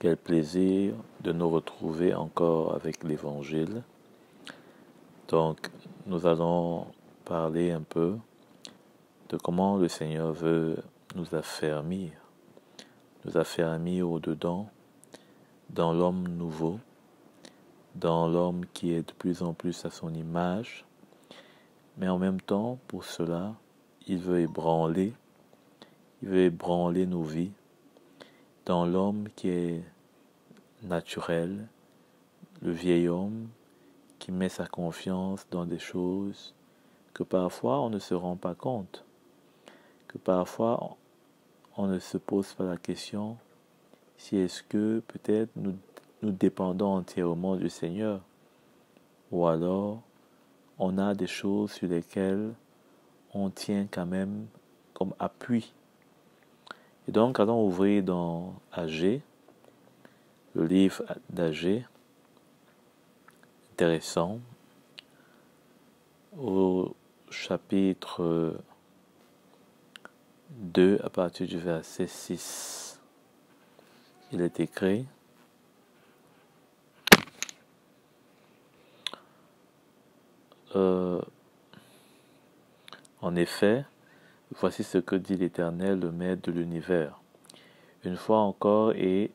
Quel plaisir de nous retrouver encore avec l'Évangile. Donc, nous allons parler un peu de comment le Seigneur veut nous affermir au-dedans, dans l'homme nouveau, dans l'homme qui est de plus en plus à son image. Mais en même temps, pour cela, il veut ébranler nos vies dans l'homme qui est naturel, le vieil homme qui met sa confiance dans des choses que parfois on ne se rend pas compte, que parfois on ne se pose pas la question si est-ce que peut-être nous dépendons entièrement du Seigneur, ou alors on a des choses sur lesquelles on tient quand même comme appui. Et donc allons ouvrir dans Agé, le livre d'Agé, intéressant, au chapitre 2 à partir du verset 6. Il est écrit: En effet, voici ce que dit l'Éternel, le Maître de l'univers. Une fois encore et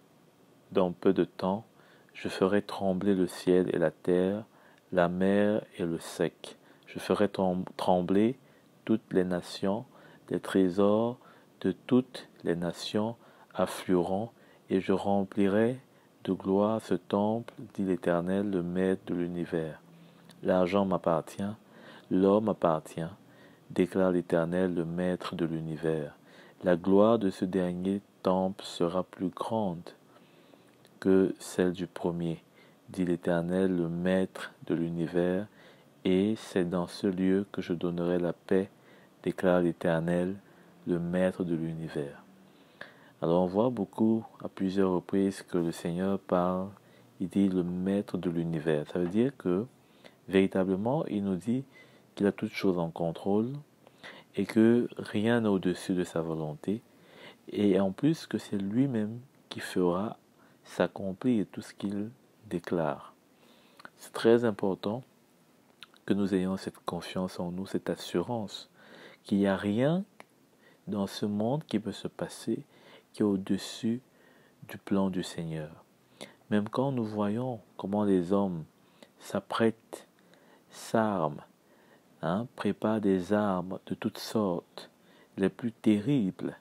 dans peu de temps, je ferai trembler le ciel et la terre, la mer et le sec. Je ferai trembler toutes les nations, les trésors de toutes les nations afflueront, et je remplirai de gloire ce temple, dit l'Éternel, le Maître de l'univers. L'argent m'appartient, l'or m'appartient, déclare l'Éternel, le Maître de l'univers. La gloire de ce dernier temple sera plus grande que celle du premier, dit l'Éternel, le Maître de l'univers, et c'est dans ce lieu que je donnerai la paix, déclare l'Éternel, le Maître de l'univers. Alors on voit beaucoup, à plusieurs reprises, que le Seigneur parle, il dit le Maître de l'univers. Ça veut dire que, véritablement, il nous dit qu'il a toutes choses en contrôle et que rien n'est au-dessus de sa volonté, et en plus que c'est lui-même qui fera s'accomplir tout ce qu'il déclare. C'est très important que nous ayons cette confiance en nous, cette assurance qu'il n'y a rien dans ce monde qui peut se passer qui est au-dessus du plan du Seigneur. Même quand nous voyons comment les hommes s'apprêtent, s'arment, préparent des armes de toutes sortes, les plus terribles,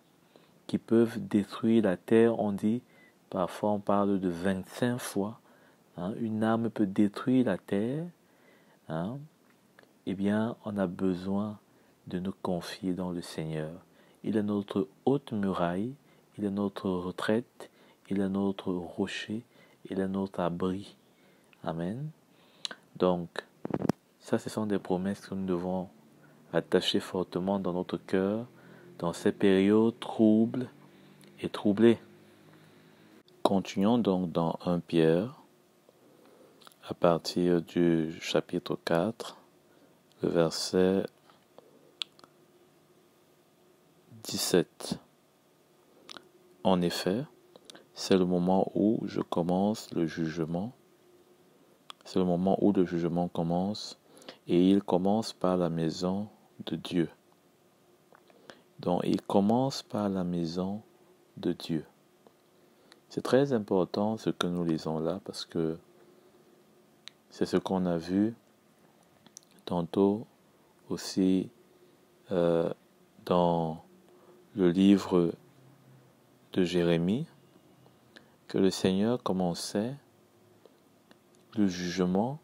qui peuvent détruire la terre, on dit, parfois on parle de 25 fois, une arme peut détruire la terre, eh bien on a besoin de nous confier dans le Seigneur. Il est notre haute muraille, il est notre retraite, il est notre rocher, il est notre abri. Amen. Donc, ça, ce sont des promesses que nous devons attacher fortement dans notre cœur, dans ces périodes troubles et troublées. Continuons donc dans 1 Pierre, à partir du chapitre 4, le verset 17. En effet, c'est le moment où je commence le jugement. C'est le moment où le jugement commence, et il commence par la maison de Dieu. Donc, il commence par la maison de Dieu. C'est très important ce que nous lisons là, parce que c'est ce qu'on a vu tantôt aussi dans le livre de Jérémie, que le Seigneur commençait le jugement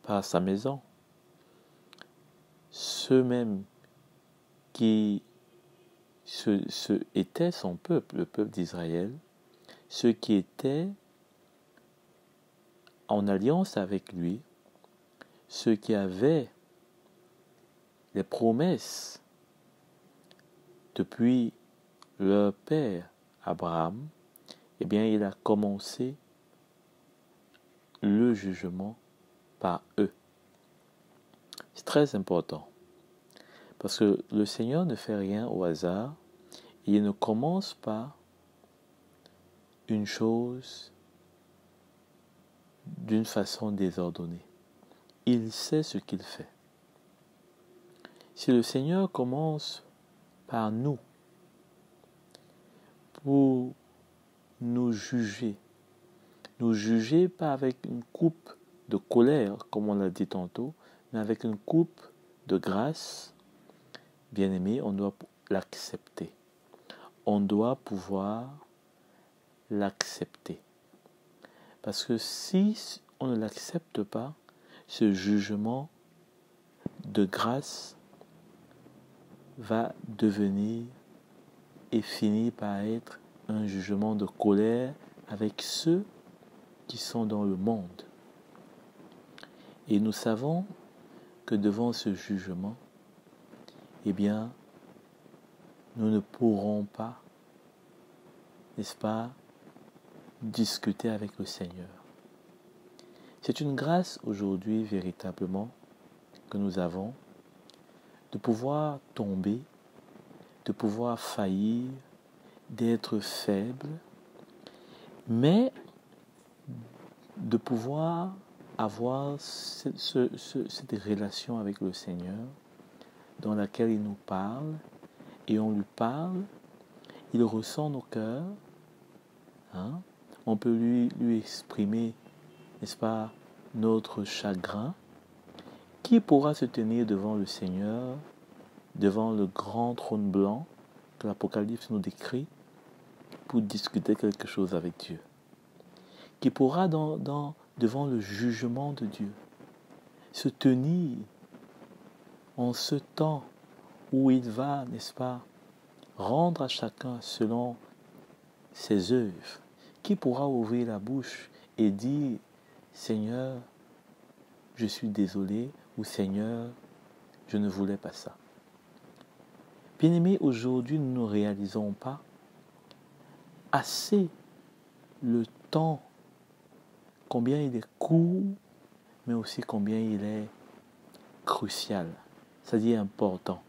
par sa maison. Ceux même qui étaient son peuple, le peuple d'Israël, ceux qui étaient en alliance avec lui, ceux qui avaient les promesses depuis leur père Abraham, eh bien il a commencé le jugement par eux. C'est très important, parce que le Seigneur ne fait rien au hasard, il ne commence pas une chose d'une façon désordonnée. Il sait ce qu'il fait. Si le Seigneur commence par nous pour nous juger pas avec une coupe de colère, comme on l'a dit tantôt, mais avec une coupe de grâce, bien aimé, on doit l'accepter. On doit pouvoir l'accepter. Parce que si on ne l'accepte pas, ce jugement de grâce va devenir et finir par être un jugement de colère avec ceux qui sont dans le monde. Et nous savons que devant ce jugement, eh bien, nous ne pourrons pas, n'est-ce pas, discuter avec le Seigneur. C'est une grâce aujourd'hui véritablement que nous avons de pouvoir tomber, de pouvoir faillir, d'être faible, mais de pouvoir avoir cette relation avec le Seigneur dans laquelle il nous parle et on lui parle, il ressent nos cœurs, on peut lui exprimer, n'est-ce pas, notre chagrin. Qui pourra se tenir devant le Seigneur, devant le grand trône blanc que l'Apocalypse nous décrit, pour discuter quelque chose avec Dieu? Qui pourra devant le jugement de Dieu se tenir en ce temps où il va, n'est-ce pas, rendre à chacun selon ses œuvres? Qui pourra ouvrir la bouche et dire, Seigneur, je suis désolé, ou Seigneur, je ne voulais pas ça? Bien-aimés, aujourd'hui, nous ne réalisons pas assez le temps, combien il est court, mais aussi combien il est crucial, c'est-à-dire important,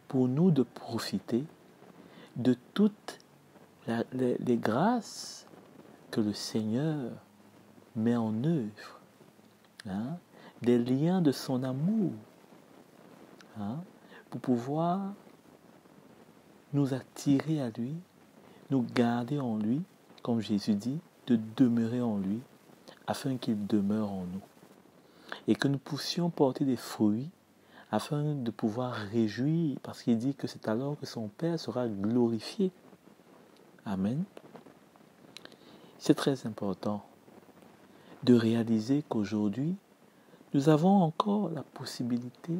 pour nous de profiter de toutes les grâces que le Seigneur met en œuvre, des liens de son amour, pour pouvoir nous attirer à lui, nous garder en lui, comme Jésus dit, de demeurer en lui, afin qu'il demeure en nous. Et que nous puissions porter des fruits, afin de pouvoir réjouir, parce qu'il dit que c'est alors que son Père sera glorifié. Amen. C'est très important de réaliser qu'aujourd'hui, nous avons encore la possibilité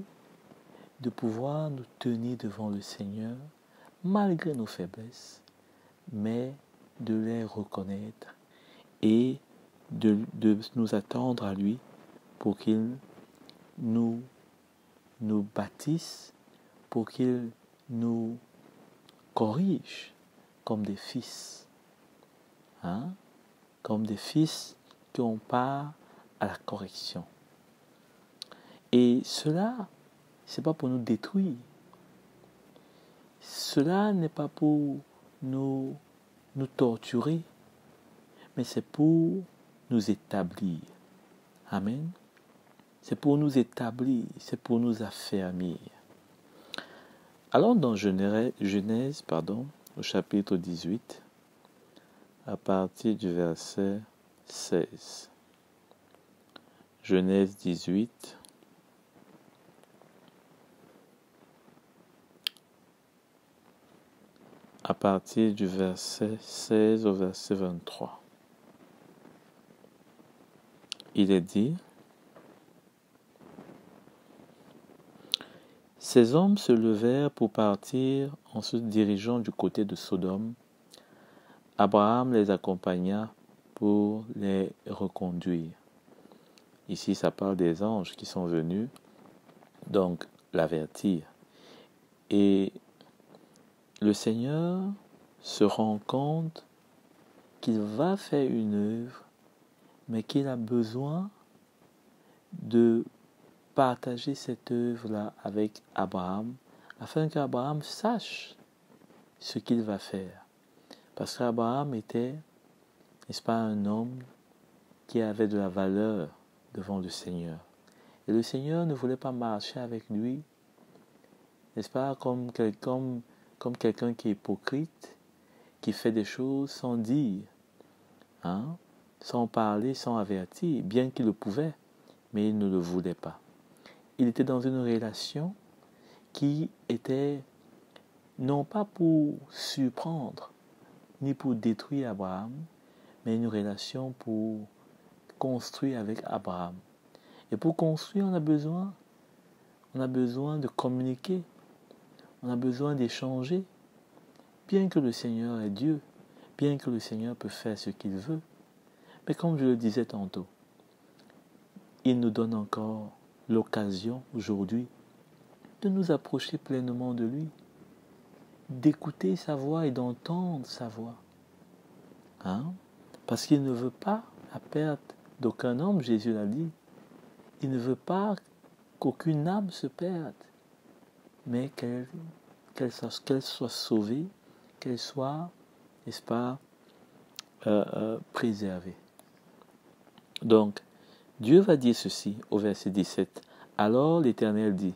de pouvoir nous tenir devant le Seigneur, malgré nos faiblesses, mais de les reconnaître et de nous attendre à lui pour qu'il nous bâtisse, pour qu'il nous corrige comme des fils. Comme des fils qui ont part à la correction. Et cela, ce n'est pas pour nous détruire. Cela n'est pas pour nous torturer, mais c'est pour nous établir. Amen. C'est pour nous établir, c'est pour nous affermir. Allons dans Genèse, au chapitre 18, à partir du verset 16. Genèse 18, à partir du verset 16 au verset 23. Il est dit, ces hommes se levèrent pour partir en se dirigeant du côté de Sodome. Abraham les accompagna pour les reconduire. Ici, ça parle des anges qui sont venus, donc l'avertir. Et le Seigneur se rend compte qu'il va faire une œuvre, mais qu'il a besoin de partager cette œuvre-là avec Abraham, afin qu'Abraham sache ce qu'il va faire. Parce qu'Abraham était, n'est-ce pas, un homme qui avaient de la valeur devant le Seigneur. Et le Seigneur ne voulait pas marcher avec lui, n'est-ce pas, comme quelqu'un qui est hypocrite, qui fait des choses sans dire, hein, sans parler, sans avertir, bien qu'il le pouvait, mais il ne le voulait pas. Il était dans une relation qui était non pas pour surprendre, ni pour détruire Abraham, mais une relation pour construire avec Abraham. Et pour construire, on a besoin de communiquer, on a besoin d'échanger. Bien que le Seigneur est Dieu, bien que le Seigneur peut faire ce qu'il veut, mais comme je le disais tantôt, il nous donne encore l'occasion aujourd'hui de nous approcher pleinement de lui, d'écouter sa voix et d'entendre sa voix. Hein? Parce qu'il ne veut pas la perte d'aucun homme, Jésus l'a dit. Il ne veut pas qu'aucune âme se perde, mais qu'elle soit sauvée, qu'elle soit, n'est-ce pas, préservée. Donc, Dieu va dire ceci au verset 17. Alors l'Éternel dit,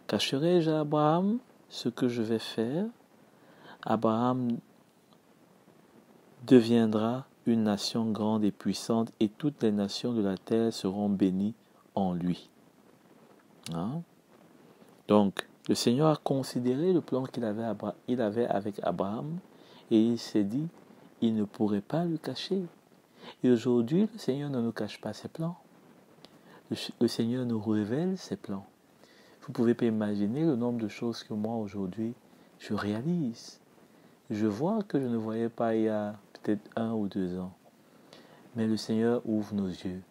cacherai-je à Abraham ce que je vais faire? Abraham deviendra une nation grande et puissante et toutes les nations de la terre seront bénies en lui. Hein? Donc, le Seigneur a considéré le plan qu'il avait avec Abraham et il s'est dit, il ne pourrait pas le cacher. Et aujourd'hui, le Seigneur ne nous cache pas ses plans. Le Seigneur nous révèle ses plans. Vous ne pouvez pas imaginer le nombre de choses que moi, aujourd'hui, je réalise. Je vois que je ne voyais pas il y a peut-être 1 ou 2 ans. Mais le Seigneur ouvre nos yeux.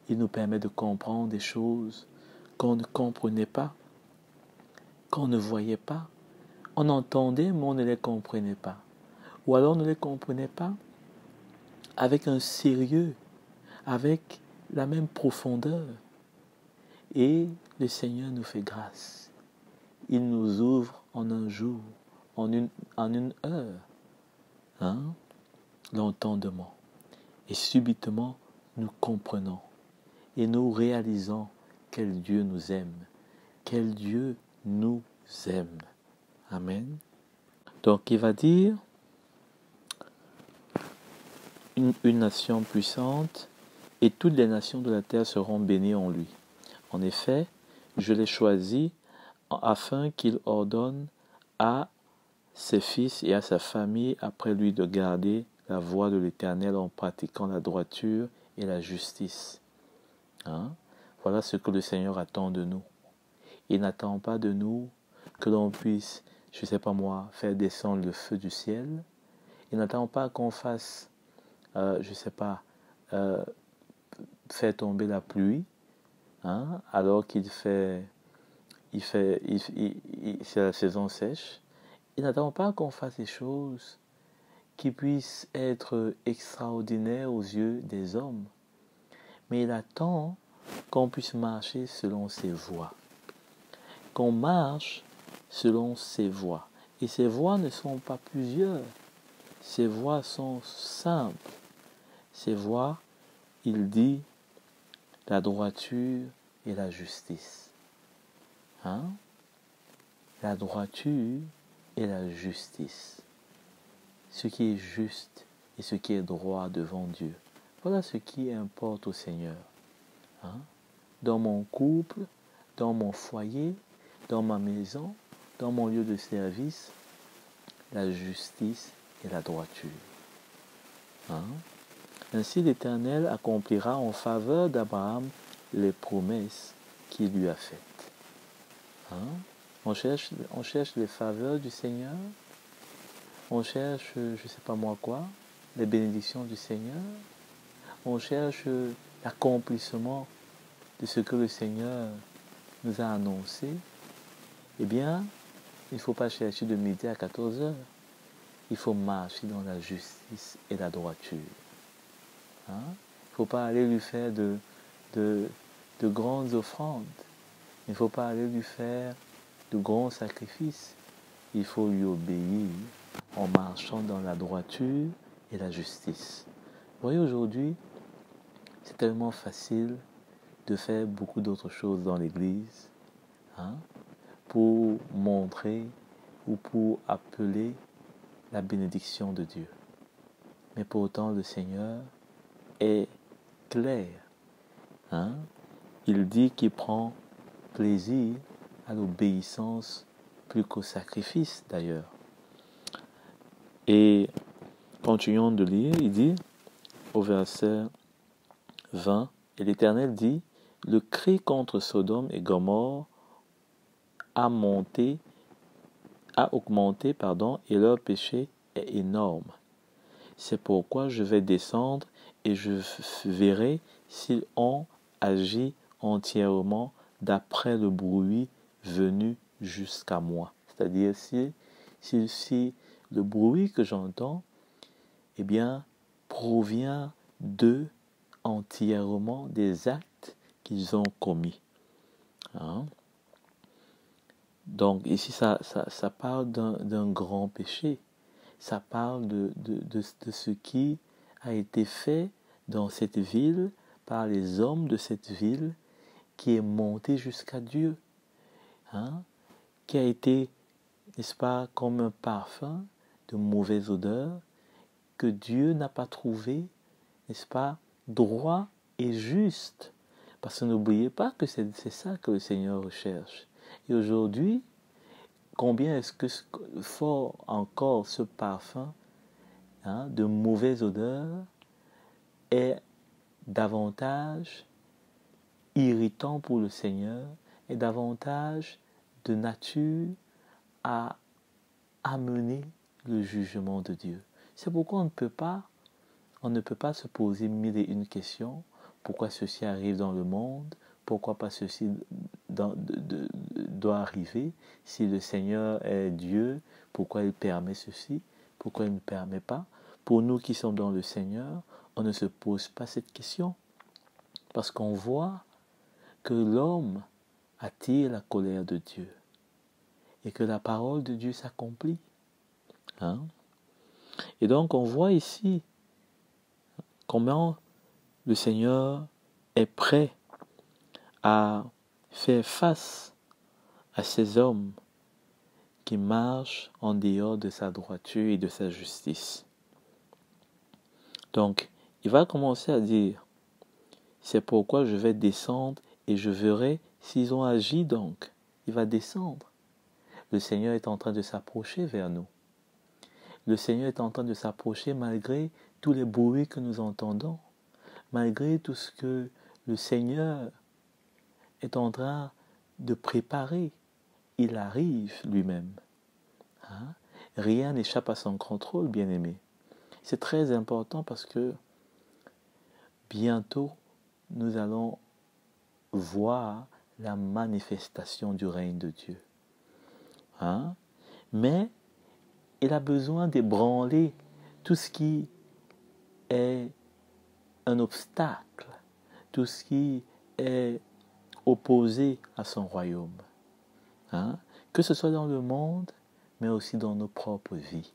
Il nous permet de comprendre des choses qu'on ne comprenait pas, qu'on ne voyait pas. On entendait, mais on ne les comprenait pas. Ou alors on ne les comprenait pas avec un sérieux, avec la même profondeur. Et le Seigneur nous fait grâce. Il nous ouvre en un jour, en une heure, hein, l'entendement. Et subitement, nous comprenons et nous réalisons quel Dieu nous aime, quel Dieu nous aime. Amen. Donc il va dire une nation puissante et toutes les nations de la terre seront bénies en lui. En effet, je l'ai choisi afin qu'il ordonne à ses fils et à sa famille après lui de garder la voie de l'Éternel en pratiquant la droiture et la justice. Hein? Voilà ce que le Seigneur attend de nous. Il n'attend pas de nous que l'on puisse, je ne sais pas moi, faire descendre le feu du ciel. Il n'attend pas qu'on fasse, je ne sais pas, faire tomber la pluie, hein, alors c'est la saison sèche. Il n'attend pas qu'on fasse des choses qui puissent être extraordinaires aux yeux des hommes. Mais il attend qu'on puisse marcher selon ses voies. Qu'on marche selon ses voies. Et ces voies ne sont pas plusieurs. Ces voies sont simples. Ces voies, il dit, la droiture et la justice. Hein? La droiture et la justice. Ce qui est juste et ce qui est droit devant Dieu. Voilà ce qui importe au Seigneur. Hein? Dans mon couple, dans mon foyer, dans ma maison, dans mon lieu de service, la justice et la droiture. Hein? Ainsi l'Éternel accomplira en faveur d'Abraham les promesses qu'il lui a faites. Hein? On cherche les faveurs du Seigneur. On cherche, je ne sais pas moi quoi, les bénédictions du Seigneur. On cherche l'accomplissement de ce que le Seigneur nous a annoncé. Eh bien, il ne faut pas chercher de midi à 14 heures. Il faut marcher dans la justice et la droiture. Hein? Il ne faut pas aller lui faire de grandes offrandes. Il ne faut pas aller lui faire de grands sacrifices. Il faut lui obéir en marchant dans la droiture et la justice. Vous voyez, aujourd'hui, c'est tellement facile de faire beaucoup d'autres choses dans l'Église, hein, pour montrer ou pour appeler la bénédiction de Dieu. Mais pourtant, le Seigneur est clair. Hein? Il dit qu'il prend plaisir à l'obéissance plus qu'au sacrifice d'ailleurs. Et continuons de lire, il dit au verset 20, et l'Éternel dit, le cri contre Sodome et Gomorrhe a augmenté, et leur péché est énorme. C'est pourquoi je vais descendre et je verrai s'ils ont agi entièrement d'après le bruit venu jusqu'à moi. C'est-à-dire si le bruit que j'entends, eh bien, provient d'eux entièrement des actes qu'ils ont commis. Hein? Donc ici, ça parle d'un grand péché. Ça parle de ce qui a été fait dans cette ville par les hommes de cette ville, qui est monté jusqu'à Dieu, hein? Qui a été, n'est-ce pas, comme un parfum de mauvaise odeur que Dieu n'a pas trouvé, n'est-ce pas, droit et juste. Parce que n'oubliez pas que c'est ça que le Seigneur recherche. Et aujourd'hui, combien est-ce que fort encore ce parfum, hein, de mauvaise odeur est davantage irritant pour le Seigneur, est davantage de nature à amener le jugement de Dieu. C'est pourquoi on ne peut pas se poser mille et une questions. Pourquoi ceci arrive dans le monde? Pourquoi pas ceci doit arriver? Si le Seigneur est Dieu, pourquoi il permet ceci? Pourquoi il ne permet pas? Pour nous qui sommes dans le Seigneur, on ne se pose pas cette question. Parce qu'on voit que l'homme attire la colère de Dieu et que la parole de Dieu s'accomplit. Hein? Et donc on voit ici comment le Seigneur est prêt à faire face à ces hommes qui marchent en dehors de sa droiture et de sa justice. Donc, il va commencer à dire, c'est pourquoi je vais descendre et je verrai s'ils ont agi donc. Il va descendre. Le Seigneur est en train de s'approcher vers nous. Le Seigneur est en train de s'approcher malgré tous les bruits que nous entendons, malgré tout ce que le Seigneur est en train de préparer. Il arrive lui-même. Hein? Rien n'échappe à son contrôle, bien-aimé. C'est très important parce que bientôt, nous allons voir la manifestation du règne de Dieu. Hein? Mais il a besoin d'ébranler tout ce qui est un obstacle, tout ce qui est opposé à son royaume. Hein? Que ce soit dans le monde, mais aussi dans nos propres vies.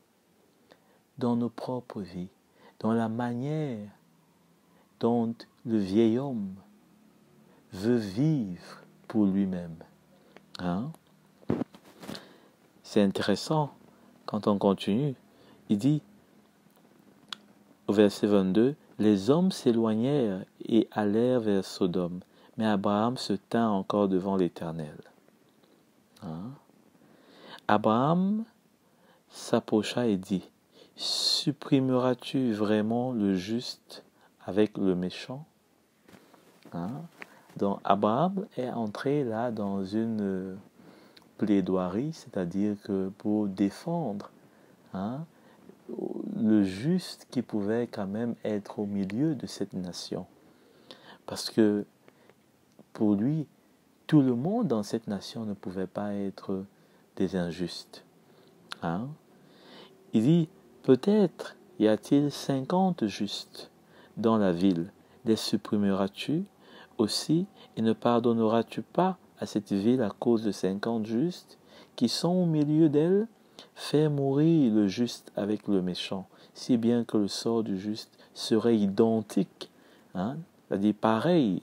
Dans nos propres vies, dans la manière dont le vieil homme veut vivre pour lui-même. Hein? C'est intéressant, quand on continue, il dit, au verset 22, « Les hommes s'éloignèrent et allèrent vers Sodome, mais Abraham se tint encore devant l'Éternel. » Hein? Abraham s'approcha et dit, « Supprimeras-tu vraiment le juste avec le méchant? » Hein? Donc Abraham est entré là dans une plaidoirie, c'est-à-dire que pour défendre, hein, le juste qui pouvait quand même être au milieu de cette nation. Parce que pour lui, tout le monde dans cette nation ne pouvait pas être des injustes. Hein? Il dit, peut-être y a-t-il 50 justes dans la ville. Les supprimeras-tu aussi et ne pardonneras-tu pas à cette ville à cause de 50 justes qui sont au milieu d'elle? Fais mourir le juste avec le méchant, si bien que le sort du juste serait identique. Hein? c'est-à-dire pareil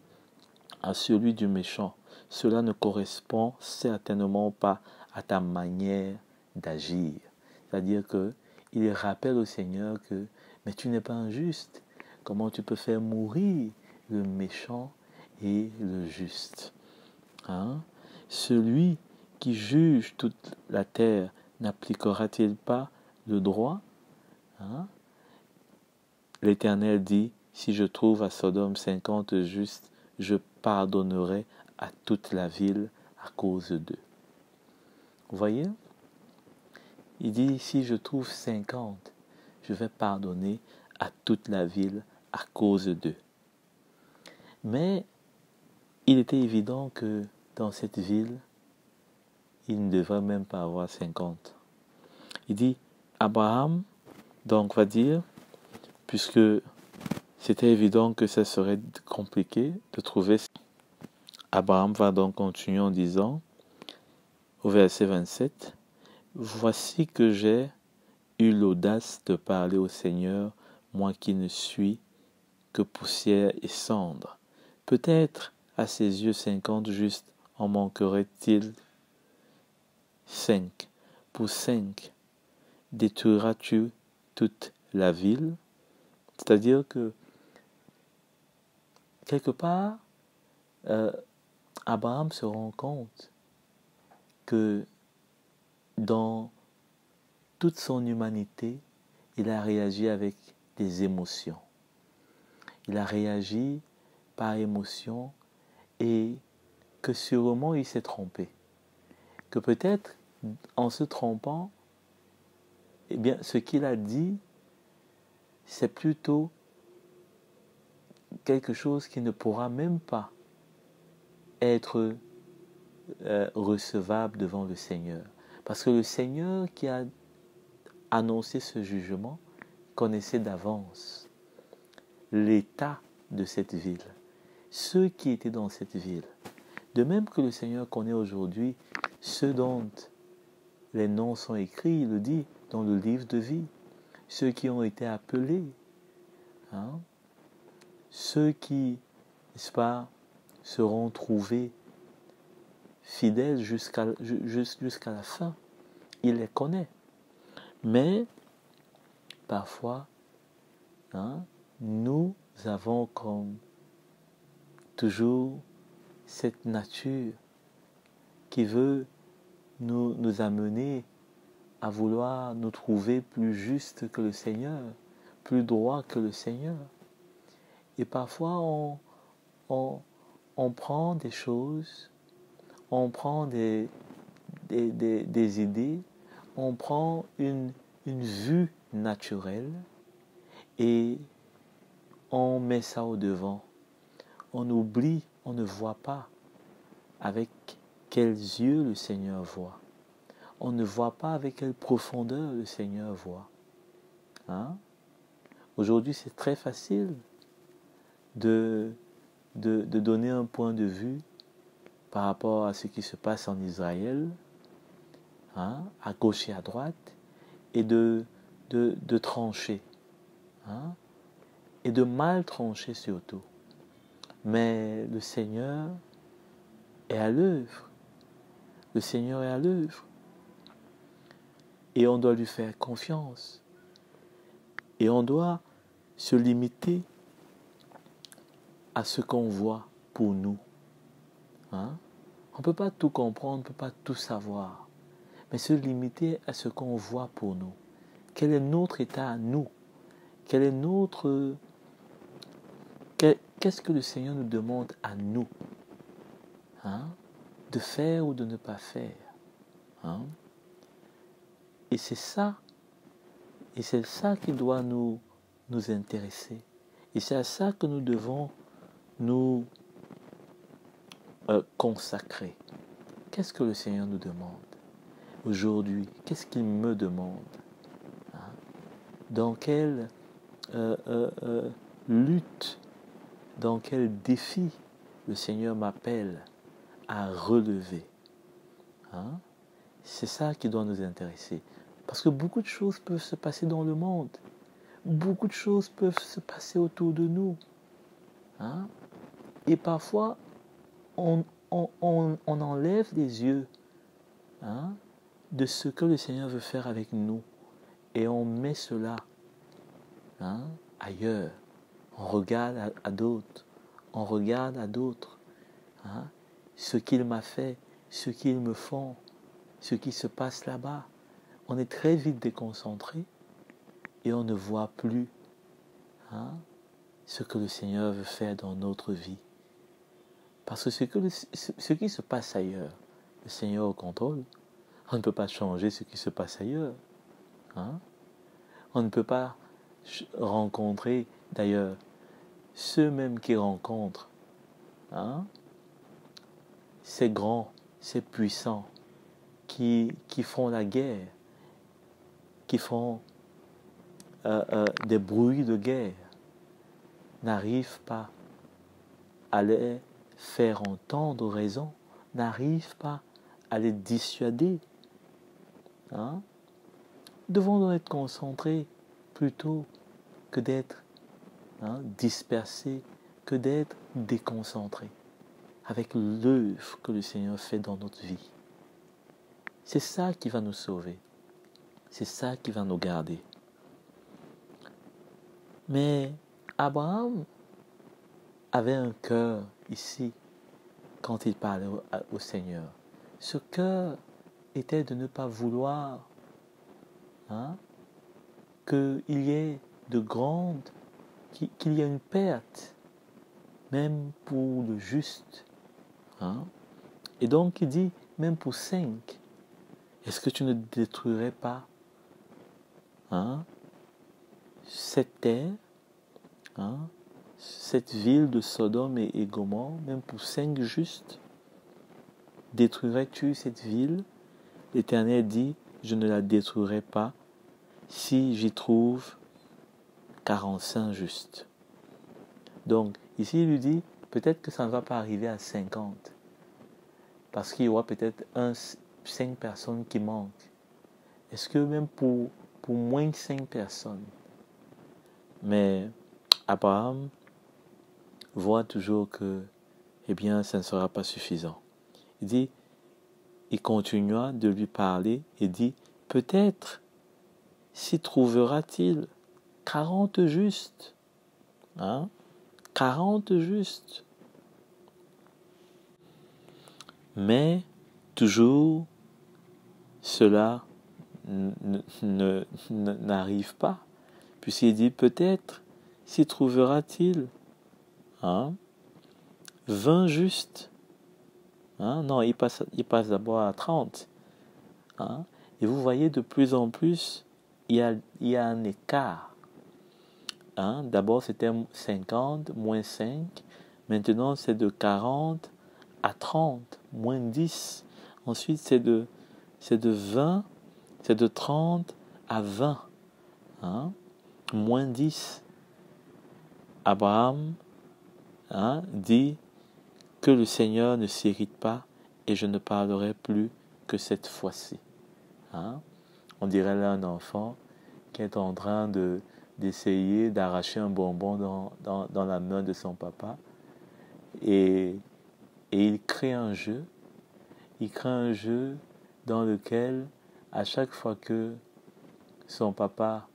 à celui du méchant. Cela ne correspond certainement pas à ta manière d'agir. C'est-à-dire que il rappelle au Seigneur que mais tu n'es pas injuste. Comment tu peux faire mourir le méchant et le juste? Hein? Celui qui juge toute la terre n'appliquera-t-il pas le droit? Hein? L'Éternel dit, si je trouve à Sodome 50 justes, je pardonnerai à toute la ville à cause d'eux. Vous voyez? Il dit, si je trouve 50, je vais pardonner à toute la ville à cause d'eux. Mais il était évident que dans cette ville, il ne devrait même pas avoir 50. Il dit, Abraham, donc va dire, puisque c'était évident que ça serait compliqué de trouver. Abraham va donc continuer en disant, au verset 27, « Voici que j'ai eu l'audace de parler au Seigneur, moi qui ne suis que poussière et cendre. Peut-être à ses yeux 50 justes en manquerait-il 5. Pour 5, détruiras-tu toute la ville? » C'est-à-dire que, quelque part, Abraham se rend compte que dans toute son humanité, il a réagi avec des émotions. Il a réagi par émotion et que sûrement il s'est trompé. Que peut-être, en se trompant, eh bien, ce qu'il a dit, c'est plutôt quelque chose qui ne pourra même pas être recevable devant le Seigneur. Parce que le Seigneur qui a annoncé ce jugement connaissait d'avance l'état de cette ville, ceux qui étaient dans cette ville. De même que le Seigneur connaît aujourd'hui ceux dont les noms sont écrits, il le dit, dans le livre de vie, ceux qui ont été appelés, hein, ceux qui, n'est-ce pas, seront trouvés fidèles jusqu'à la fin. Il les connaît. Mais, parfois, hein, nous avons comme toujours cette nature qui veut nous amener à vouloir nous trouver plus justes que le Seigneur, plus droits que le Seigneur. Et parfois, on prend des choses, on prend des idées, on prend une vue naturelle et on met ça au devant. On oublie, on ne voit pas avec quels yeux le Seigneur voit. On ne voit pas avec quelle profondeur le Seigneur voit. Hein? Aujourd'hui, c'est très facile de donner un point de vue par rapport à ce qui se passe en Israël, hein, à gauche et à droite, et de trancher, hein, et de mal trancher surtout. Mais le Seigneur est à l'œuvre. Le Seigneur est à l'œuvre. Et on doit lui faire confiance. Et on doit se limiter à ce qu'on voit pour nous. Hein? On ne peut pas tout comprendre, on ne peut pas tout savoir. Mais se limiter à ce qu'on voit pour nous. Quel est notre état à nous? Quel est notre... Qu'est-ce que le Seigneur nous demande à nous, hein, de faire ou de ne pas faire, hein? Et c'est ça qui doit nous intéresser. Et c'est à ça que nous devons nous consacrer. Qu'est-ce que le Seigneur nous demande aujourd'hui? Qu'est-ce qu'il me demande, hein? Dans quelle lutte, dans quel défi le Seigneur m'appelle à relever, hein? C'est ça qui doit nous intéresser. Parce que beaucoup de choses peuvent se passer dans le monde. Beaucoup de choses peuvent se passer autour de nous. Hein? Et parfois, on enlève les yeux de ce que le Seigneur veut faire avec nous. Et on met cela ailleurs. On regarde à d'autres. On regarde à d'autres. Ce qu'il m'a fait, ce qu'ils me font, ce qui se passe là-bas. On est très vite déconcentré et on ne voit plus ce que le Seigneur veut faire dans notre vie. Parce que ce qui se passe ailleurs, le Seigneur au contrôle. On ne peut pas changer ce qui se passe ailleurs. On ne peut pas rencontrer, d'ailleurs, ceux mêmes qui rencontrent ces grands, ces puissants qui font la guerre, qui font des bruits de guerre, n'arrivent pas à les faire entendre raison, n'arrivent pas à les dissuader. Devons-nous être concentrés plutôt que d'être dispersés, que d'être déconcentrés avec l'œuvre que le Seigneur fait dans notre vie. C'est ça qui va nous sauver. C'est ça qui va nous garder. Mais Abraham avait un cœur ici quand il parlait au Seigneur. Ce cœur était de ne pas vouloir qu'il y ait qu'il y ait une perte, même pour le juste. Et donc il dit, même pour 5, est-ce que tu ne détruirais pas cette terre, cette ville de Sodome et Gomorrhe, même pour 5 justes? Détruirais-tu cette ville? L'Éternel dit, je ne la détruirai pas si j'y trouve 45 justes. Donc, ici, il lui dit, peut-être que ça ne va pas arriver à 50, parce qu'il y aura peut-être 5 personnes qui manquent. Est-ce que même pour moins que 5 personnes? Mais Abraham voit toujours que, ça ne sera pas suffisant. Il continua de lui parler et dit, peut-être s'y trouvera-t-il 40 justes. 40 justes. Mais toujours, cela n'arrive pas. Puisqu'il dit, peut-être s'y trouvera-t-il 20 justes. Non, il passe d'abord à 30. Et vous voyez, de plus en plus, il y a un écart. D'abord, c'était 50, moins 5. Maintenant, c'est de 40 à 30, moins 10. Ensuite, c'est de 20, c'est de 30 à 20. Moins 10. Abraham dit que le Seigneur ne s'irrite pas et je ne parlerai plus que cette fois-ci. On dirait là un enfant qui est en train d'essayer d'arracher un bonbon dans la main de son papa et il crée un jeu. Il crée un jeu dans lequel à chaque fois que son papa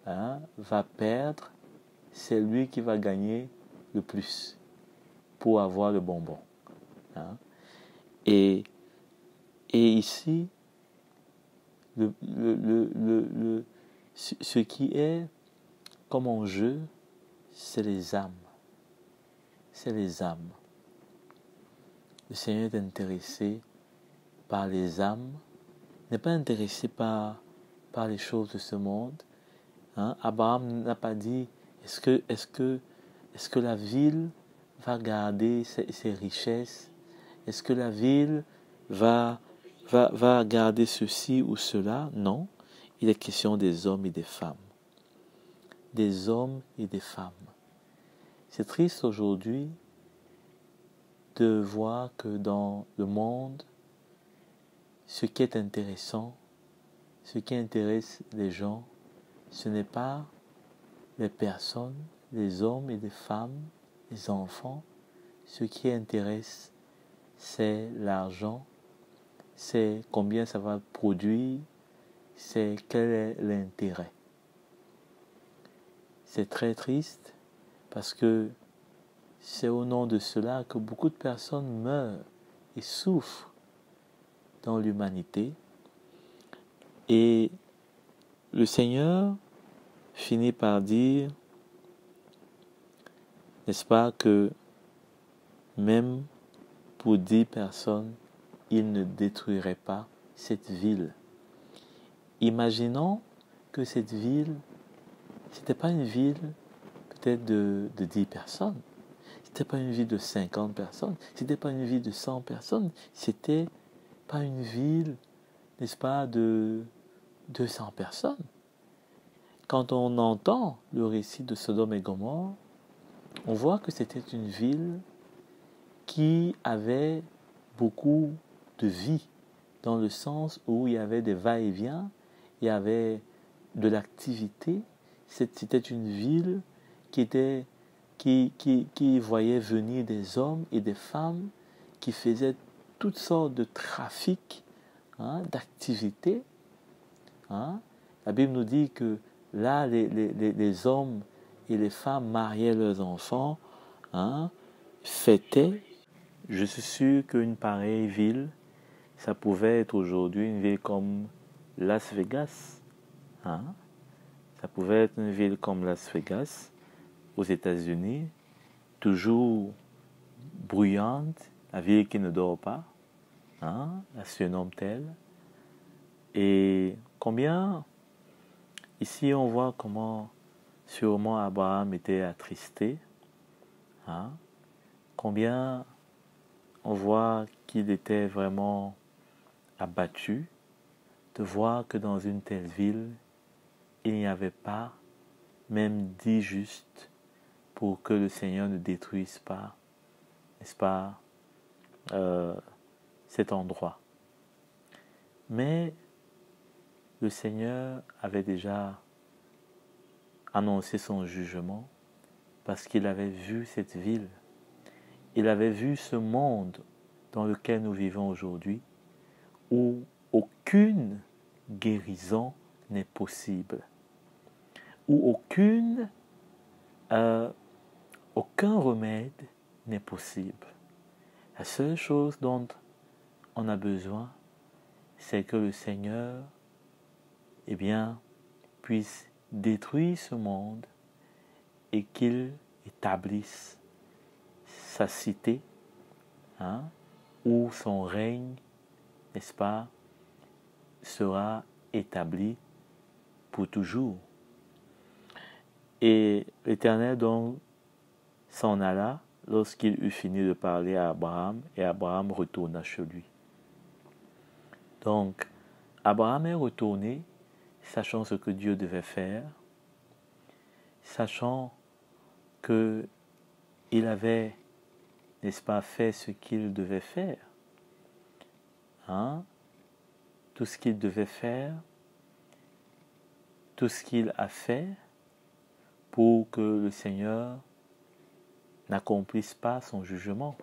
va perdre, c'est lui qui va gagner le plus pour avoir le bonbon. Et ici, ce qui est comme en jeu, c'est les âmes. C'est les âmes. Le Seigneur est intéressé par les âmes, n'est pas intéressé par les choses de ce monde. Abraham n'a pas dit est-ce que la ville va garder ses richesses? Est-ce que la ville va garder ceci ou cela? Non. Il est question des hommes et des femmes. Des hommes et des femmes. C'est triste aujourd'hui de voir que dans le monde, ce qui est intéressant, ce qui intéresse les gens, ce n'est pas les personnes, les hommes et les femmes, les enfants, ce qui intéresse, c'est l'argent, c'est combien ça va produire, c'est quel est l'intérêt. C'est très triste parce que c'est au nom de cela que beaucoup de personnes meurent et souffrent dans l'humanité. Et le Seigneur finit par dire, n'est-ce pas, que même pour 10 personnes, il ne détruirait pas cette ville. Imaginons que cette ville, c'était pas une ville peut-être de 10 personnes. C'était pas une ville de 50 personnes. C'était pas une ville de 100 personnes. C'était pas une ville, n'est-ce pas, de 200 personnes. Quand on entend le récit de Sodome et Gomorrhe, on voit que c'était une ville qui avait beaucoup de vie, dans le sens où il y avait des va-et-vient, il y avait de l'activité. C'était une ville qui voyait venir des hommes et des femmes qui faisaient toutes sortes de trafics, d'activités. La Bible nous dit que là, les hommes et les femmes mariaient leurs enfants, fêtaient. Je suis sûr qu'une pareille ville, ça pouvait être aujourd'hui une ville comme Las Vegas. Ça pouvait être une ville comme Las Vegas, aux États-Unis, toujours bruyante, la ville qui ne dort pas, la surnomme-t-elle. Et combien, ici on voit comment sûrement Abraham était attristé, combien on voit qu'il était vraiment abattu de voir que dans une telle ville, il n'y avait pas même 10 justes pour que le Seigneur ne détruise pas, n'est-ce pas, cet endroit. Mais le Seigneur avait déjà annoncé son jugement parce qu'il avait vu cette ville. Il avait vu ce monde dans lequel nous vivons aujourd'hui où aucune guérison n'est possible, où aucun remède n'est possible. La seule chose dont on a besoin, c'est que le Seigneur, puisse détruire ce monde et qu'il établisse sa cité, où son règne, n'est-ce pas, sera établi pour toujours. Et l'Éternel donc s'en alla lorsqu'il eut fini de parler à Abraham, et Abraham retourna chez lui. Donc, Abraham est retourné, sachant ce que Dieu devait faire, sachant que il avait, n'est-ce pas, fait ce qu'il devait faire. Tout ce qu'il devait faire, tout ce qu'il a fait pour que le Seigneur n'accomplisse pas son jugement.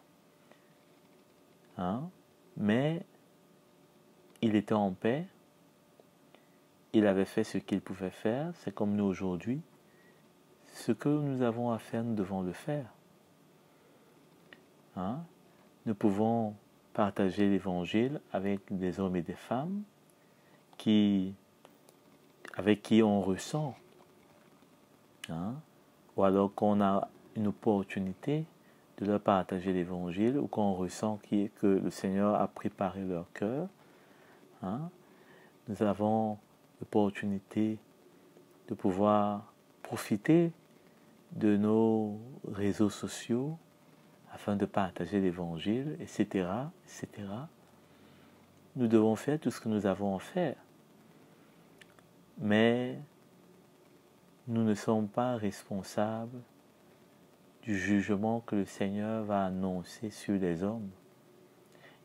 Mais il était en paix, il avait fait ce qu'il pouvait faire, c'est comme nous aujourd'hui. Ce que nous avons à faire, nous devons le faire. Nous pouvons partager l'évangile avec des hommes et des femmes avec qui on ressent, ou alors qu'on a une opportunité de leur partager l'évangile, ou qu'on ressent que le Seigneur a préparé leur cœur. Nous avons l'opportunité de pouvoir profiter de nos réseaux sociaux afin de partager l'évangile, etc., etc. Nous devons faire tout ce que nous avons à faire. Mais nous ne sommes pas responsables du jugement que le Seigneur va annoncer sur les hommes.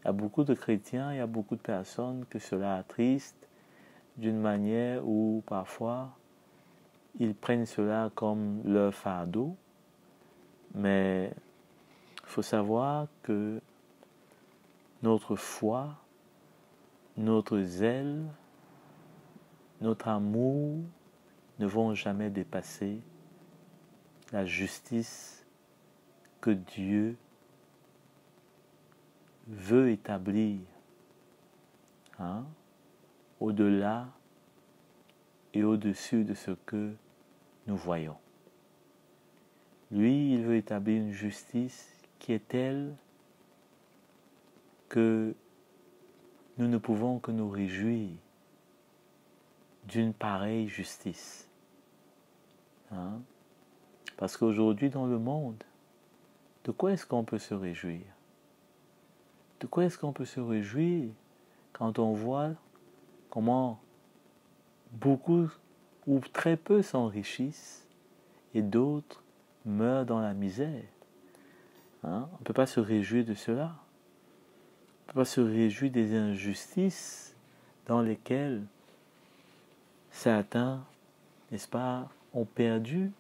Il y a beaucoup de chrétiens, il y a beaucoup de personnes que cela attriste d'une manière où parfois ils prennent cela comme leur fardeau, mais faut savoir que notre foi, notre zèle, notre amour ne vont jamais dépasser la justice que Dieu veut établir, au-delà et au-dessus de ce que nous voyons. Lui, il veut établir une justice qui est telle que nous ne pouvons que nous réjouir d'une pareille justice. Parce qu'aujourd'hui, dans le monde, de quoi est-ce qu'on peut se réjouir? De quoi est-ce qu'on peut se réjouir quand on voit comment beaucoup ou très peu s'enrichissent et d'autres meurent dans la misère? On ne peut pas se réjouir de cela. On ne peut pas se réjouir des injustices dans lesquelles certains, n'est-ce pas, ont perdu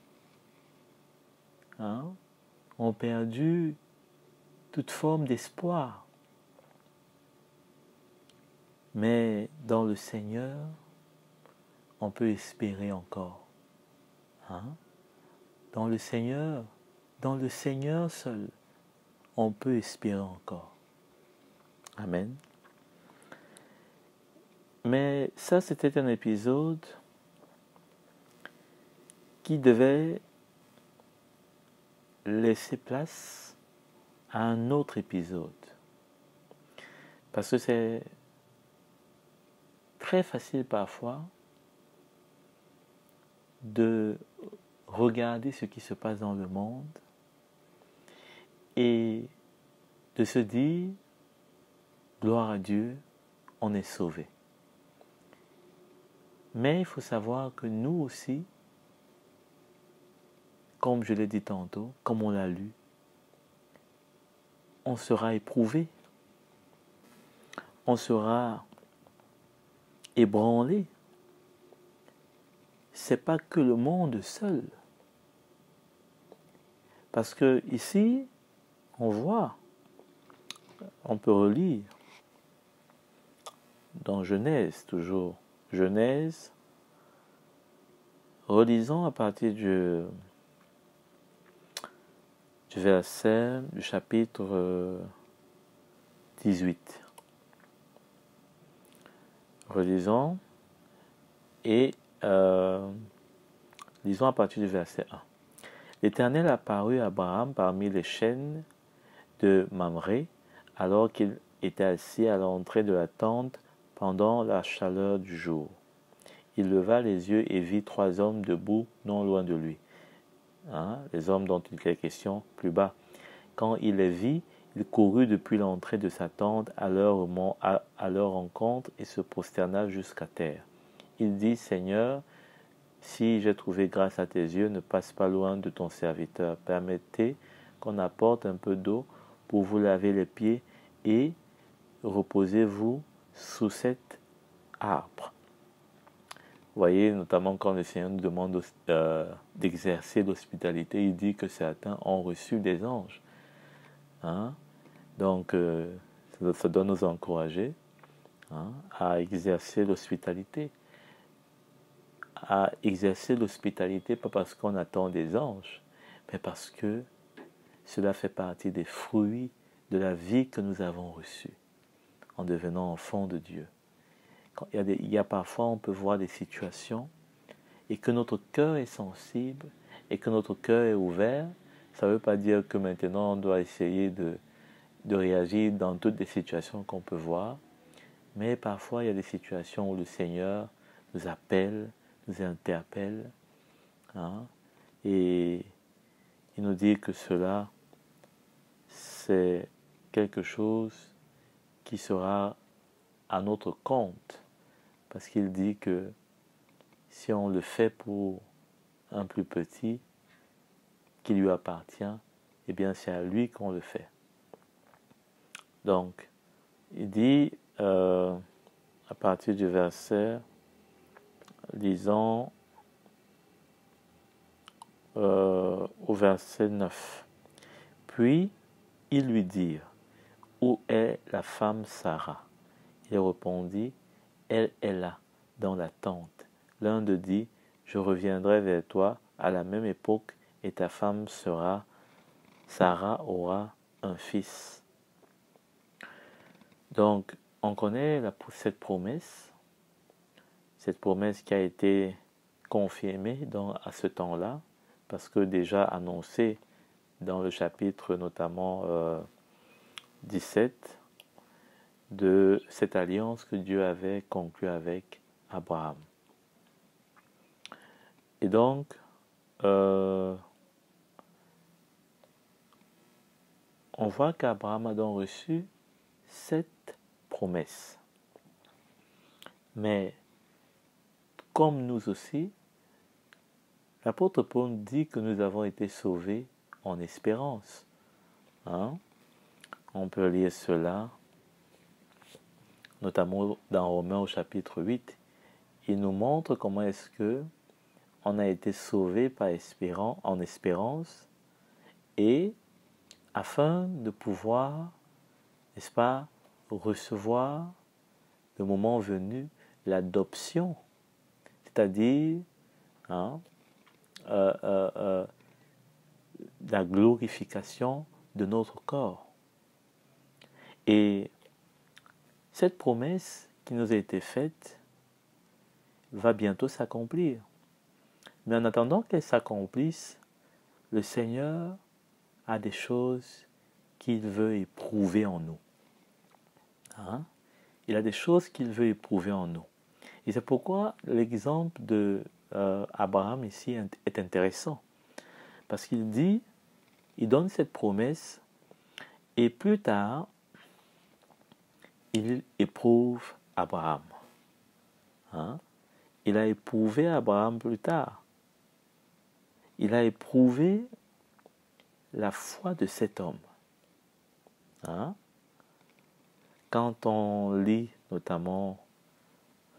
toute forme d'espoir. Mais dans le Seigneur, on peut espérer encore. Dans le Seigneur seul, on peut espérer encore. Amen. Mais ça, c'était un épisode qui devait laisser place à un autre épisode. Parce que c'est très facile parfois de regarder ce qui se passe dans le monde et de se dire, gloire à Dieu, on est sauvé. Mais il faut savoir que nous aussi, comme je l'ai dit tantôt, comme on l'a lu, on sera éprouvé, on sera ébranlé. C'est pas que le monde seul. Parce que ici, on voit, on peut relire dans Genèse toujours. Genèse, relisons à partir du verset du chapitre 18. Relisons et lisons à partir du verset 1. L'Éternel apparut à Abraham parmi les chênes de Mamré, alors qu'il était assis à l'entrée de la tente pendant la chaleur du jour. Il leva les yeux et vit 3 hommes debout non loin de lui. Les hommes dont il est question plus bas. Quand il les vit, il courut depuis l'entrée de sa tente à leur rencontre et se prosterna jusqu'à terre. Il dit, Seigneur, si j'ai trouvé grâce à tes yeux, ne passe pas loin de ton serviteur. Permettez qu'on apporte un peu d'eau pour vous laver les pieds et reposez-vous sous cet arbre. Vous voyez, notamment quand le Seigneur nous demande d'exercer l'hospitalité, il dit que certains ont reçu des anges. Donc, ça doit nous encourager à exercer l'hospitalité. À exercer l'hospitalité, pas parce qu'on attend des anges, mais parce que cela fait partie des fruits de la vie que nous avons reçue en devenant enfants de Dieu. Il y a parfois, on peut voir des situations et que notre cœur est sensible et que notre cœur est ouvert. Ça ne veut pas dire que maintenant on doit essayer de réagir dans toutes les situations qu'on peut voir, mais parfois il y a des situations où le Seigneur nous appelle, nous interpelle, et il nous dit que cela, c'est quelque chose qui sera à notre compte, parce qu'il dit que si on le fait pour un plus petit qui lui appartient, eh bien c'est à lui qu'on le fait. Donc, il dit à partir du verset, lisons au verset 9. Puis, Ils lui dirent, où est la femme Sarah? Il répondit, elle est là, dans la tente. L'un d'eux dit, je reviendrai vers toi à la même époque et ta femme Sarah aura un fils. Donc, on connaît cette promesse qui a été confirmée à ce temps-là, parce que déjà annoncée dans le chapitre notamment 17 de cette alliance que Dieu avait conclue avec Abraham. Et donc, on voit qu'Abraham a donc reçu cette promesse. Mais, comme nous aussi, l'apôtre Paul dit que nous avons été sauvés en espérance. Hein? On peut lire cela, notamment dans Romains au chapitre 8. Il nous montre comment est-ce que on a été sauvé en espérance, et afin de pouvoir, n'est-ce pas, recevoir le moment venu l'adoption, c'est-à-dire la glorification de notre corps. Et cette promesse qui nous a été faite va bientôt s'accomplir. Mais en attendant qu'elle s'accomplisse, le Seigneur a des choses qu'il veut éprouver en nous. Il a des choses qu'il veut éprouver en nous. Et c'est pourquoi l'exemple de Abraham ici est intéressant. Parce qu'il donne cette promesse, et plus tard, il éprouve Abraham. Il a éprouvé Abraham plus tard. Il a éprouvé la foi de cet homme. Quand on lit notamment,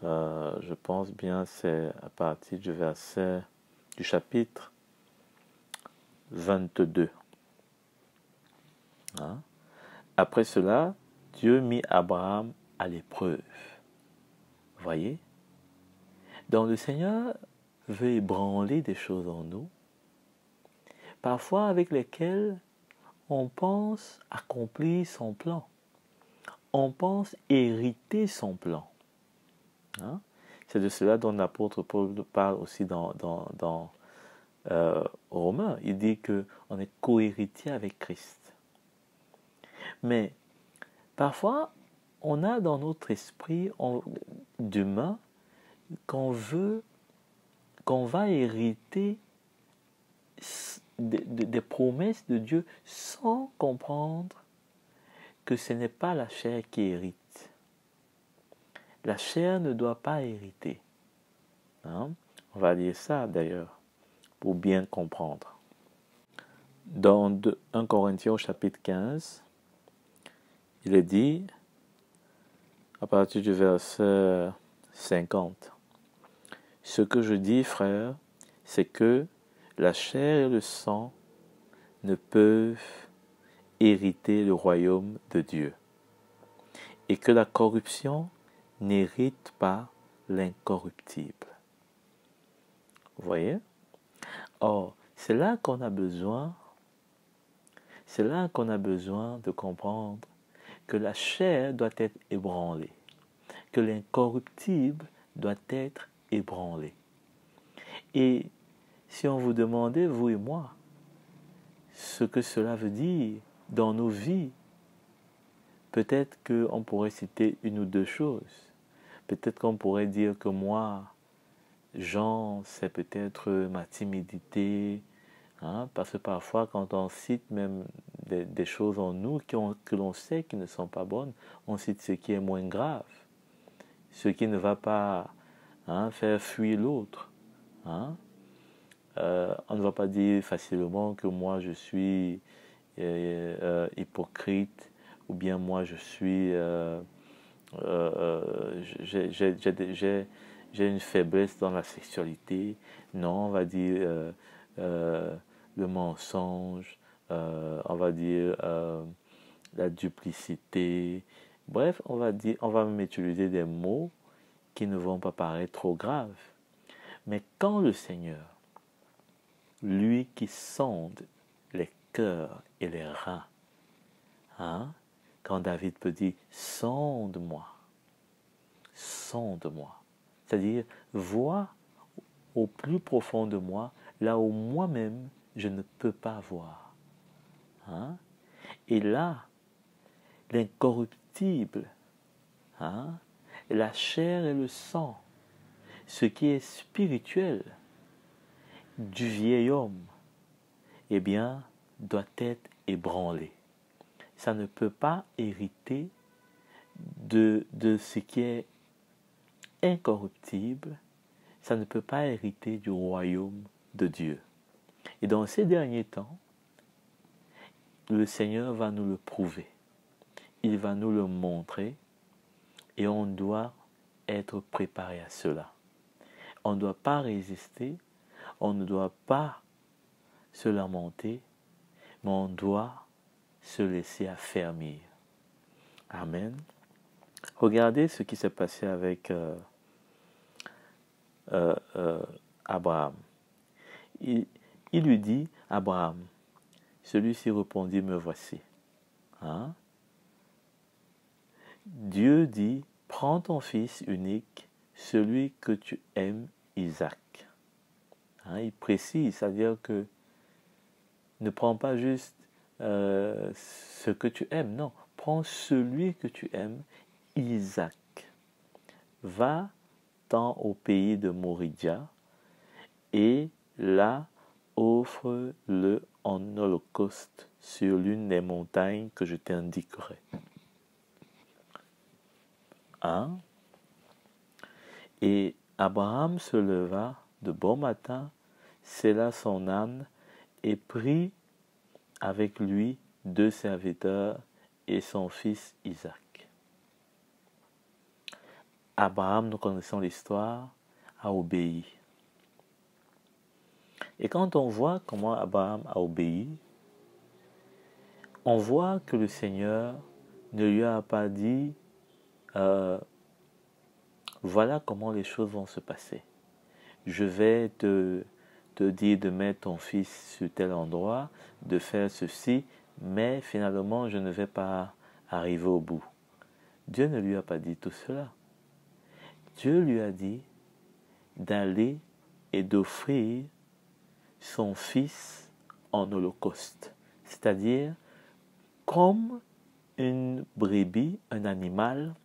je pense bien c'est à partir du chapitre 22. Après cela, Dieu mit Abraham à l'épreuve. Voyez? Donc le Seigneur veut ébranler des choses en nous, parfois avec lesquelles on pense accomplir son plan. On pense hériter son plan. C'est de cela dont l'apôtre Paul parle aussi dans Romains. Il dit qu'on est co-héritier avec Christ. Mais parfois, on a dans notre esprit d'humain qu'on va hériter des promesses de Dieu sans comprendre que ce n'est pas la chair qui hérite. La chair ne doit pas hériter. On va lire ça d'ailleurs pour bien comprendre. Dans 1 Corinthiens au chapitre 15, il est dit, à partir du verset 50, « Ce que je dis, frères, c'est que la chair et le sang ne peuvent hériter le royaume de Dieu, et que la corruption n'hérite pas l'incorruptible. » Vous voyez? Or, c'est là qu'on a besoin de comprendre que la chair doit être ébranlée, que l'incorruptible doit être ébranlé. Et si on vous demandait, vous et moi, ce que cela veut dire dans nos vies, peut-être qu'on pourrait citer une ou deux choses. Peut-être qu'on pourrait dire que moi, Jean, c'est peut-être ma timidité, parce que parfois quand on cite même des choses en nous que l'on sait qui ne sont pas bonnes, on cite ce qui est moins grave, ce qui ne va pas faire fuir l'autre. On ne va pas dire facilement que moi je suis hypocrite, ou bien moi je suis j'ai une faiblesse dans la sexualité. Non, on va dire le mensonge, on va dire la duplicité. Bref, on va même utiliser des mots qui ne vont pas paraître trop graves. Mais quand le Seigneur, lui qui sonde les cœurs et les reins, hein, quand David peut dire « sonde-moi », c'est-à-dire vois au plus profond de moi, là où moi-même je ne peux pas voir. Hein? Et là, l'incorruptible, hein, la chair et le sang, ce qui est spirituel du vieil homme, eh bien, doit être ébranlé. Ça ne peut pas hériter de ce qui est incorruptible, ça ne peut pas hériter du royaume de Dieu. Et dans ces derniers temps, le Seigneur va nous le prouver. Il va nous le montrer et on doit être préparé à cela. On ne doit pas résister, on ne doit pas se lamenter, mais on doit se laisser affermir. Amen. Regardez ce qui s'est passé avec Abraham. Il lui dit, Abraham, celui-ci répondit, me voici. Hein? Dieu dit, prends ton fils unique, celui que tu aimes, Isaac. Hein? Il précise, c'est-à-dire que ne prends pas juste ce que tu aimes, non, prends celui que tu aimes, Isaac. Va-t'en au pays de Moridia et là offre-le en holocauste sur l'une des montagnes que je t'indiquerai. Hein? Et Abraham se leva de bon matin, sella son âne et prit avec lui 2 serviteurs et son fils Isaac. Abraham, nous connaissons l'histoire, a obéi. Et quand on voit comment Abraham a obéi, on voit que le Seigneur ne lui a pas dit voilà comment les choses vont se passer. Je vais te dire de mettre ton fils sur tel endroit, de faire ceci, mais finalement je ne vais pas arriver au bout. Dieu ne lui a pas dit tout cela. Dieu lui a dit d'aller et d'offrir son fils en holocauste, c'est-à-dire comme une brebis, un animal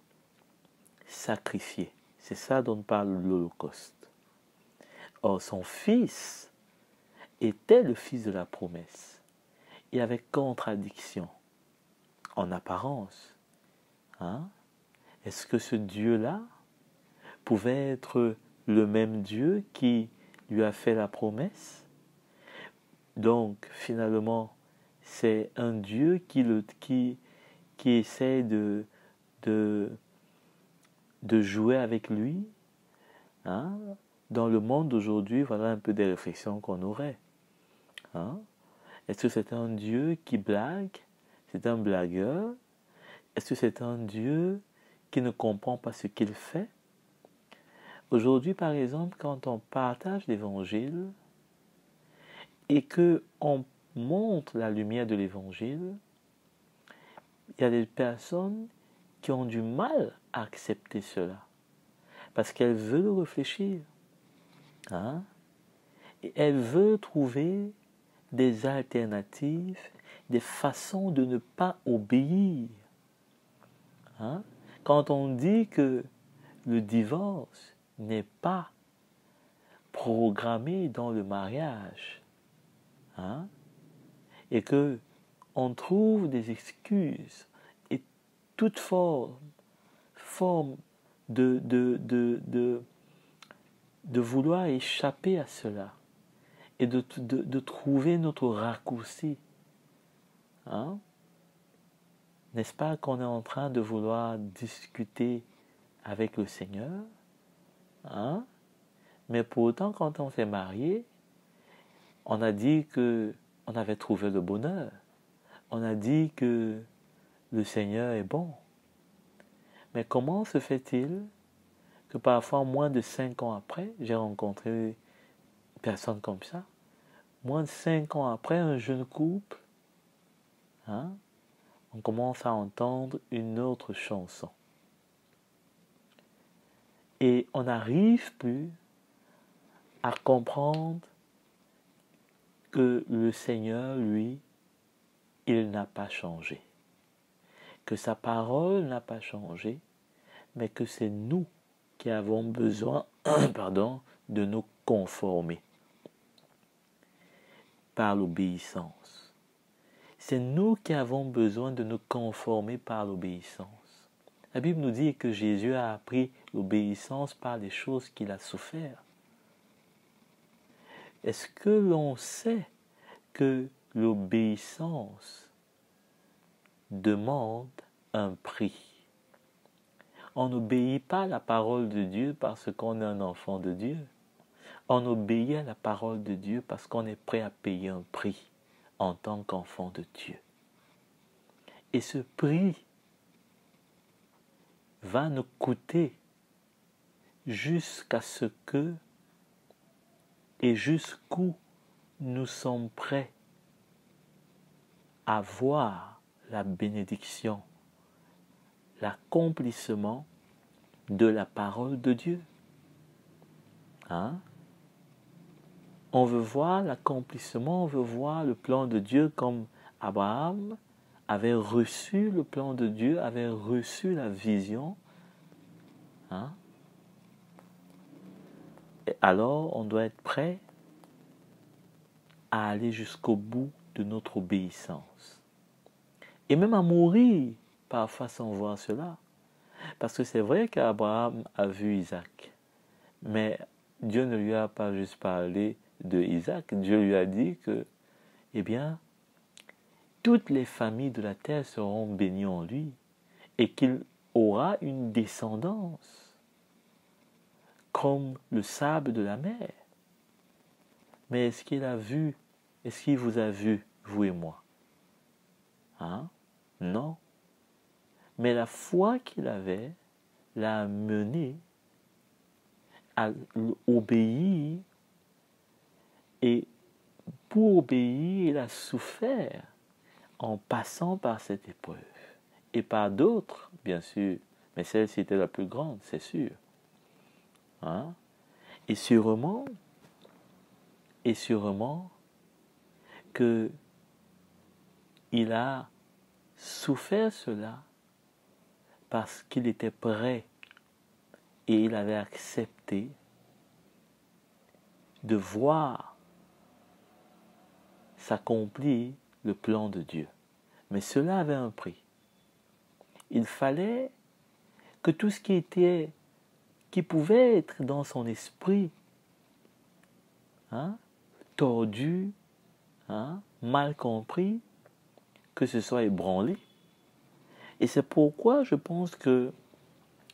sacrifié. C'est ça dont parle l'holocauste. Or, son fils était le fils de la promesse. Il y avait contradiction en apparence. Hein? Est-ce que ce Dieu-là pouvait être le même Dieu qui lui a fait la promesse? Donc, finalement, c'est un Dieu qui essaie de jouer avec lui. Hein? Dans le monde d'aujourd'hui, voilà un peu des réflexions qu'on aurait. Hein? Est-ce que c'est un Dieu qui blague? C'est un blagueur? Est-ce que c'est un Dieu qui ne comprend pas ce qu'il fait? Aujourd'hui, par exemple, quand on partage l'Évangile et qu'on montre la lumière de l'Évangile, il y a des personnes qui ont du mal à accepter cela parce qu'elles veulent réfléchir. Hein? Et elles veulent trouver des alternatives, des façons de ne pas obéir. Hein? Quand on dit que le divorce n'est pas programmé dans le mariage, hein? Et que on trouve des excuses et toute forme de vouloir échapper à cela et de trouver notre raccourci. Hein? N'est-ce pas qu'on est en train de vouloir discuter avec le Seigneur? Hein? Mais pourtant, quand on s'est marié, on a dit qu'on avait trouvé le bonheur. On a dit que le Seigneur est bon. Mais comment se fait-il que parfois, moins de 5 ans après, j'ai rencontré une personne comme ça, moins de 5 ans après, un jeune couple, on commence à entendre une autre chanson. Et on n'arrive plus à comprendre que le Seigneur, lui, il n'a pas changé. Que sa parole n'a pas changé, mais que c'est nous qui avons besoin de nous conformer par l'obéissance. C'est nous qui avons besoin de nous conformer par l'obéissance. La Bible nous dit que Jésus a appris l'obéissance par les choses qu'il a souffert. Est-ce que l'on sait que l'obéissance demande un prix? On n'obéit pas à la parole de Dieu parce qu'on est un enfant de Dieu. On obéit à la parole de Dieu parce qu'on est prêt à payer un prix en tant qu'enfant de Dieu. Et ce prix va nous coûter jusqu'à ce que et jusqu'où nous sommes prêts à voir la bénédiction, l'accomplissement de la parole de Dieu. On veut voir l'accomplissement, on veut voir le plan de Dieu comme Abraham avait reçu le plan de Dieu, avait reçu la vision. Et alors, on doit être prêt à aller jusqu'au bout de notre obéissance. Et même à mourir, parfois sans voir cela. Parce que c'est vrai qu'Abraham a vu Isaac. Mais Dieu ne lui a pas juste parlé de Isaac. Dieu lui a dit que, toutes les familles de la terre seront bénies en lui. Et qu'il aura une descendance comme le sable de la mer. Mais est-ce qu'il vous a vu, vous et moi? Non. Mais la foi qu'il avait l'a mené à obéir, et pour obéir, il a souffert en passant par cette épreuve. Et par d'autres, bien sûr, mais celle-ci était la plus grande, c'est sûr. Et sûrement que il a souffert cela parce qu'il était prêt et il avait accepté de voir s'accomplir le plan de Dieu. Mais cela avait un prix. Il fallait que tout ce qui pouvait être dans son esprit, tordu, mal compris, que ce soit ébranlé. Et c'est pourquoi je pense que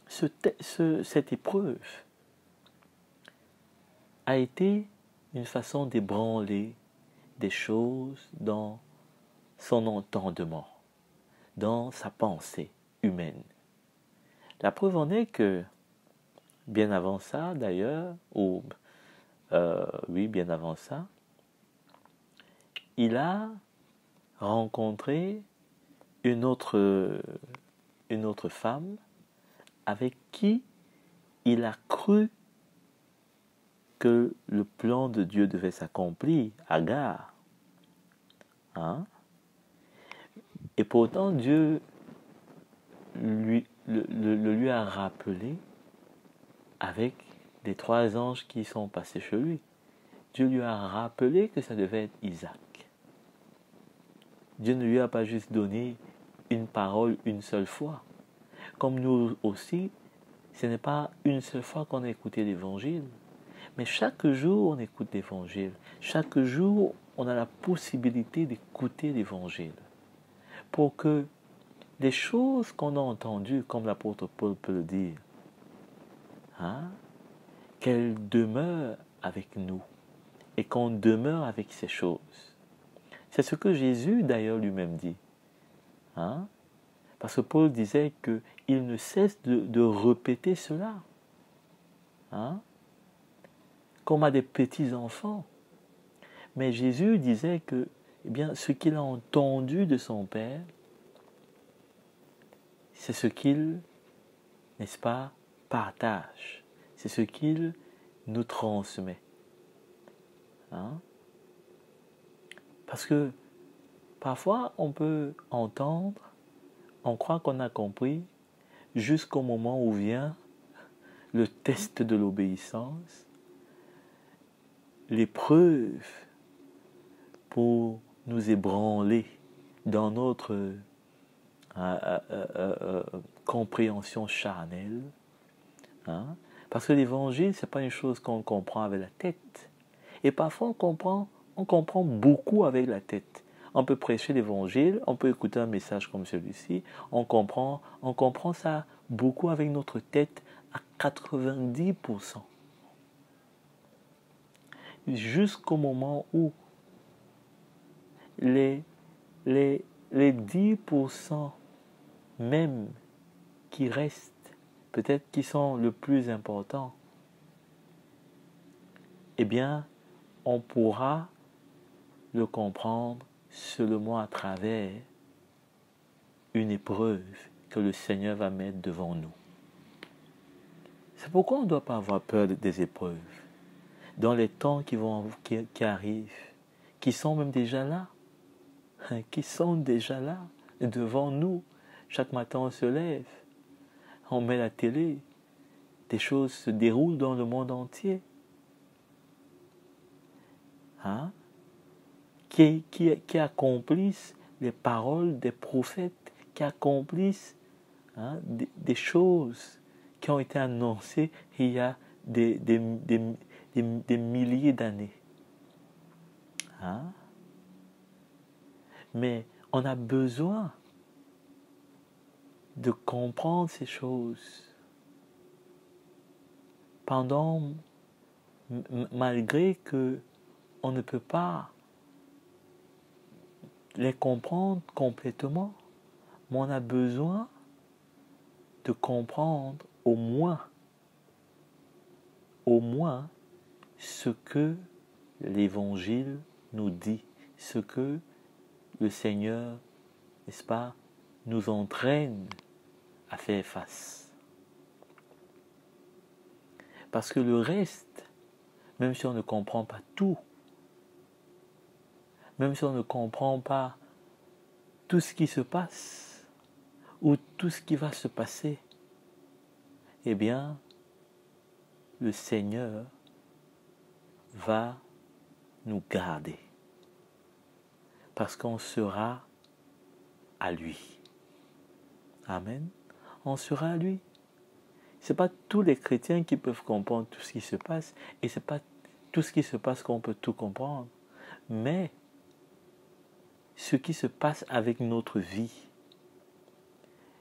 cette épreuve a été une façon d'ébranler des choses dans son entendement, dans sa pensée humaine. La preuve en est que, bien avant ça d'ailleurs, bien avant ça, il a rencontré une autre femme avec qui il a cru que le plan de Dieu devait s'accomplir, Agar. Et pourtant, Dieu lui a rappelé avec les 3 anges qui sont passés chez lui. Dieu lui a rappelé que ça devait être Isaac. Dieu ne lui a pas juste donné une parole une seule fois. Comme nous aussi, ce n'est pas une seule fois qu'on a écouté l'évangile, mais chaque jour on écoute l'évangile. Chaque jour, on a la possibilité d'écouter l'évangile. Pour que les choses qu'on a entendues, comme l'apôtre Paul peut le dire, qu'elles demeurent avec nous et qu'on demeure avec ces choses. C'est ce que Jésus d'ailleurs lui-même dit. Parce que Paul disait qu'il ne cesse de répéter cela. Hein? Comme à des petits-enfants. Mais Jésus disait que eh bien, ce qu'il a entendu de son Père, c'est ce qu'il, n'est-ce pas, partage. C'est ce qu'il nous transmet. Hein? Parce que parfois, on peut entendre, on croit qu'on a compris, jusqu'au moment où vient le test de l'obéissance, l'épreuve pour nous ébranler dans notre compréhension charnelle. Hein? Parce que l'évangile, ce n'est pas une chose qu'on comprend avec la tête. Et parfois, on comprend beaucoup avec la tête. On peut prêcher l'évangile, on peut écouter un message comme celui-ci, on comprend ça beaucoup avec notre tête à 90%. Jusqu'au moment où les 10% même qui restent, peut-être qui sont le plus important, eh bien, on pourra le comprendre seulement à travers une épreuve que le Seigneur va mettre devant nous. C'est pourquoi on ne doit pas avoir peur des épreuves. Dans les temps qui arrivent, qui sont même déjà là, qui sont déjà là, devant nous. Chaque matin, on se lève, on met la télé, des choses se déroulent dans le monde entier. Hein? Qui accomplissent les paroles des prophètes, qui accomplissent des choses qui ont été annoncées il y a des milliers d'années. Hein? Mais on a besoin de comprendre ces choses malgré que on ne peut pas les comprendre complètement, mais on a besoin de comprendre au moins ce que l'Évangile nous dit, ce que le Seigneur, n'est-ce pas, nous entraîne à faire face. Parce que le reste, même si on ne comprend pas tout, même si on ne comprend pas tout ce qui se passe, ou tout ce qui va se passer, eh bien, le Seigneur va nous garder. Parce qu'on sera à lui. Amen. On sera à lui. Ce n'est pas tous les chrétiens qui peuvent comprendre tout ce qui se passe, et ce n'est pas tout ce qui se passe qu'on peut tout comprendre. Mais ce qui se passe avec notre vie,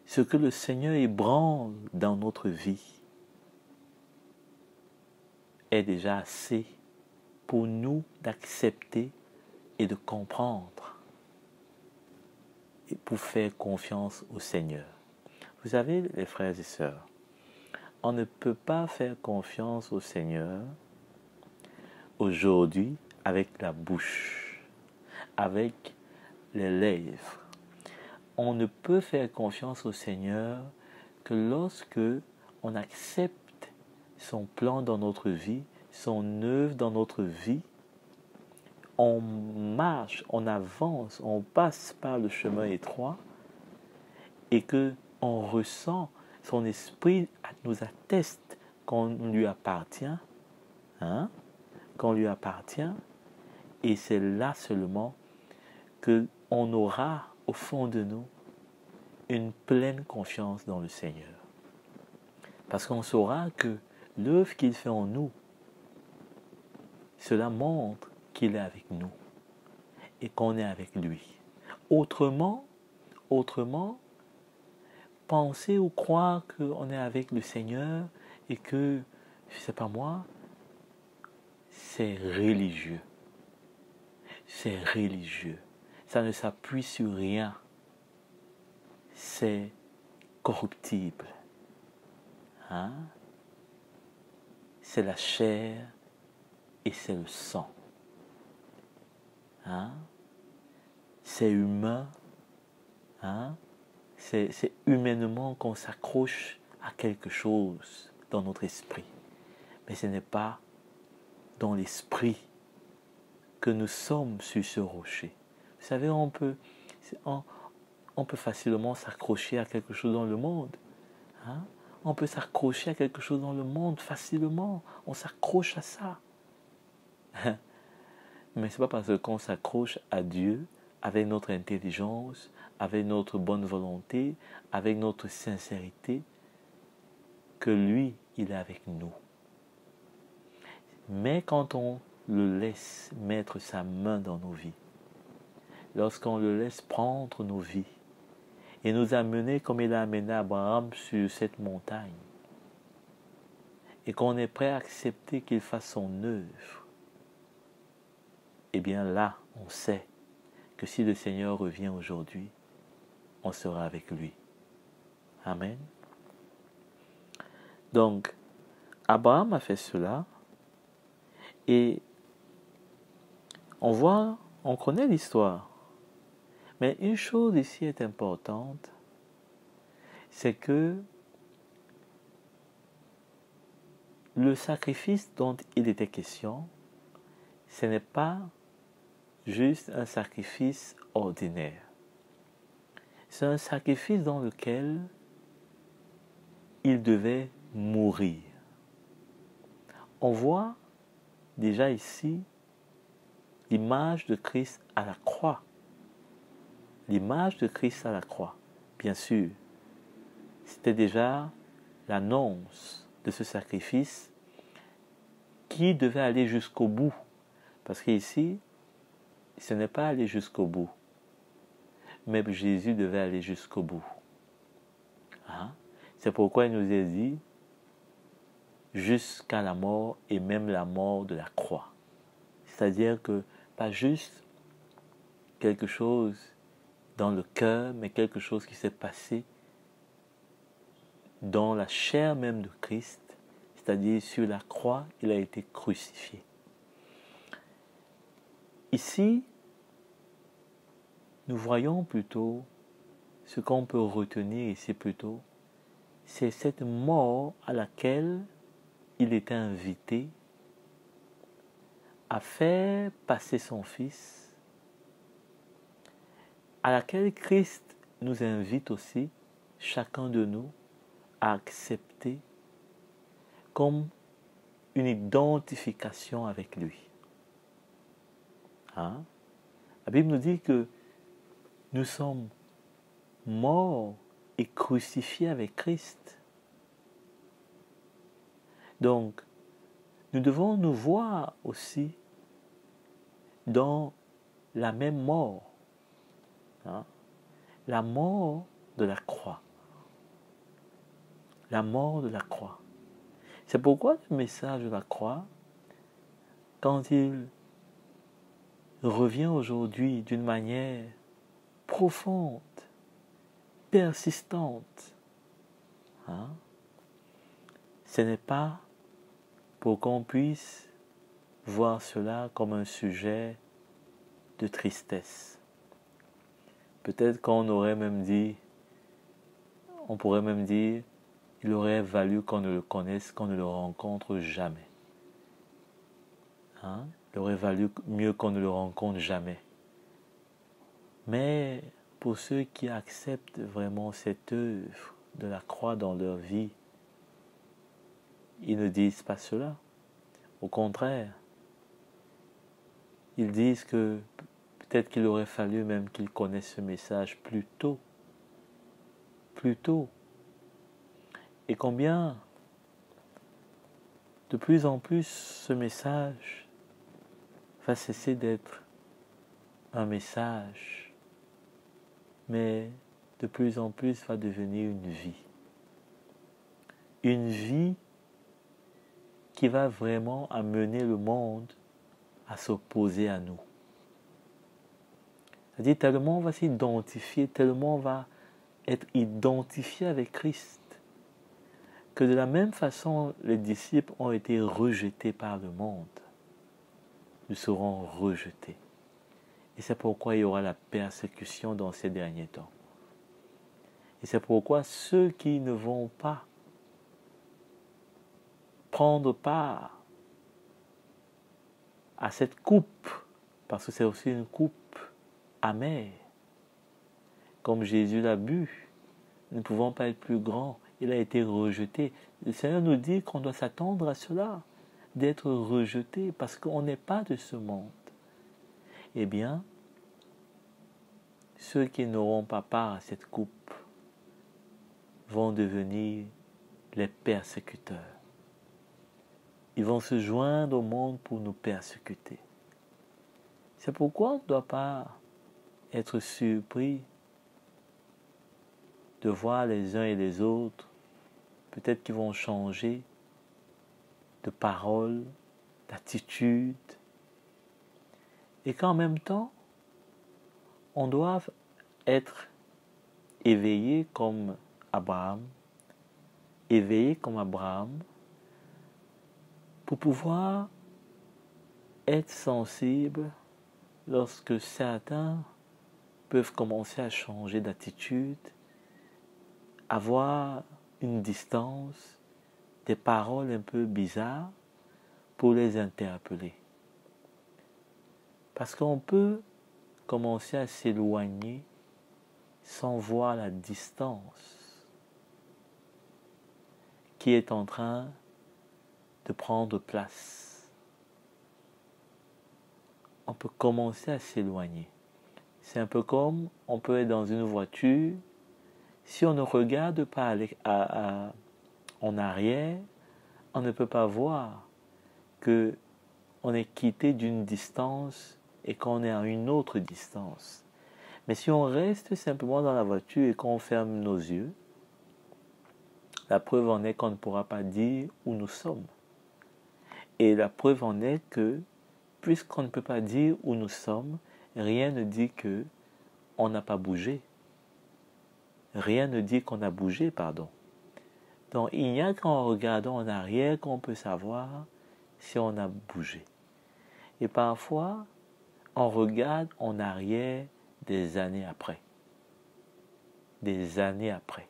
ce que le Seigneur ébranle dans notre vie, est déjà assez pour nous d'accepter et de comprendre et pour faire confiance au Seigneur. Vous savez, les frères et sœurs, on ne peut pas faire confiance au Seigneur aujourd'hui avec la bouche, avec les lèvres. On ne peut faire confiance au Seigneur que lorsque on accepte son plan dans notre vie, son œuvre dans notre vie, on marche, on avance, on passe par le chemin étroit et que on ressent, son esprit nous atteste qu'on lui appartient, qu'on lui appartient, et c'est là seulement qu'on aura au fond de nous une pleine confiance dans le Seigneur. Parce qu'on saura que l'œuvre qu'il fait en nous, cela montre qu'il est avec nous et qu'on est avec lui. Autrement, penser ou croire qu'on est avec le Seigneur et que, je ne sais pas moi, c'est religieux. C'est religieux. Ça ne s'appuie sur rien. c'est corruptible. Hein? C'est la chair et c'est le sang. Hein? C'est humain. Hein? C'est humainement qu'on s'accroche à quelque chose dans notre esprit. Mais ce n'est pas dans l'esprit que nous sommes sur ce rocher. Vous savez, on peut facilement s'accrocher à quelque chose dans le monde. Hein? On peut s'accrocher à quelque chose dans le monde facilement. On s'accroche à ça. Mais ce n'est pas parce qu'on s'accroche à Dieu avec notre intelligence, avec notre bonne volonté, avec notre sincérité, que lui, il est avec nous. Mais quand on le laisse mettre sa main dans nos vies, lorsqu'on le laisse prendre nos vies et nous amener comme il a amené Abraham sur cette montagne, et qu'on est prêt à accepter qu'il fasse son œuvre, eh bien là, on sait que si le Seigneur revient aujourd'hui, on sera avec lui. Amen. Donc, Abraham a fait cela, et on connaît l'histoire. Mais une chose ici est importante, c'est que le sacrifice dont il était question, ce n'est pas juste un sacrifice ordinaire. C'est un sacrifice dans lequel il devait mourir. On voit déjà ici l'image de Christ à la croix. L'image de Christ à la croix, bien sûr, c'était déjà l'annonce de ce sacrifice qui devait aller jusqu'au bout. Parce qu'ici, ce n'est pas aller jusqu'au bout, mais Jésus devait aller jusqu'au bout. Hein? C'est pourquoi il nous est dit jusqu'à la mort et même la mort de la croix. C'est-à-dire que pas juste quelque chose dans le cœur, mais quelque chose qui s'est passé dans la chair même de Christ, c'est-à-dire sur la croix, il a été crucifié. Ici, nous voyons plutôt, ce qu'on peut retenir ici plutôt, c'est cette mort à laquelle il était invité à faire passer son Fils, à laquelle Christ nous invite aussi, chacun de nous, à accepter comme une identification avec lui. Hein? La Bible nous dit que nous sommes morts et crucifiés avec Christ. Donc, nous devons nous voir aussi dans la même mort. Hein? La mort de la croix. La mort de la croix. C'est pourquoi le message de la croix, quand il revient aujourd'hui d'une manière profonde, persistante, hein, ce n'est pas pour qu'on puisse voir cela comme un sujet de tristesse. Peut-être qu'on aurait même dit, on pourrait même dire, il aurait valu qu'on ne le connaisse, qu'on ne le rencontre jamais. Hein? Il aurait valu mieux qu'on ne le rencontre jamais. Mais pour ceux qui acceptent vraiment cette œuvre de la croix dans leur vie, ils ne disent pas cela. Au contraire, ils disent que peut-être qu'il aurait fallu même qu'ils connaissent ce message plus tôt. Plus tôt. Et combien, de plus en plus, ce message va cesser d'être un message, mais de plus en plus va devenir une vie. Une vie qui va vraiment amener le monde à s'opposer à nous. C'est-à-dire tellement on va s'identifier, tellement on va être identifiés avec Christ. Que de la même façon, les disciples ont été rejetés par le monde, nous serons rejetés. Et c'est pourquoi il y aura la persécution dans ces derniers temps. Et c'est pourquoi ceux qui ne vont pas prendre part à cette coupe, parce que c'est aussi une coupe amère, comme Jésus l'a bu, nous ne pouvons pas être plus grands, il a été rejeté. Le Seigneur nous dit qu'on doit s'attendre à cela, d'être rejeté, parce qu'on n'est pas de ce monde. Eh bien, ceux qui n'auront pas part à cette coupe vont devenir les persécuteurs. Ils vont se joindre au monde pour nous persécuter. C'est pourquoi on ne doit pas être surpris de voir les uns et les autres, peut-être qu'ils vont changer de parole, d'attitude, et qu'en même temps, on doit être éveillé comme Abraham, pour pouvoir être sensible lorsque certains peuvent commencer à changer d'attitude, avoir une distance, des paroles un peu bizarres pour les interpeller. Parce qu'on peut commencer à s'éloigner sans voir la distance qui est en train de prendre place. On peut commencer à s'éloigner. C'est un peu comme on peut être dans une voiture, si on ne regarde pas en arrière, on ne peut pas voir que on est quitté d'une distance et qu'on est à une autre distance. Mais si on reste simplement dans la voiture et qu'on ferme nos yeux, la preuve en est qu'on ne pourra pas dire où nous sommes. Et la preuve en est que, puisqu'on ne peut pas dire où nous sommes, rien ne dit que on n'a pas bougé. Rien ne dit qu'on a bougé, pardon. Donc il n'y a qu'en regardant en arrière qu'on peut savoir si on a bougé. Et parfois, on regarde en arrière des années après. Des années après.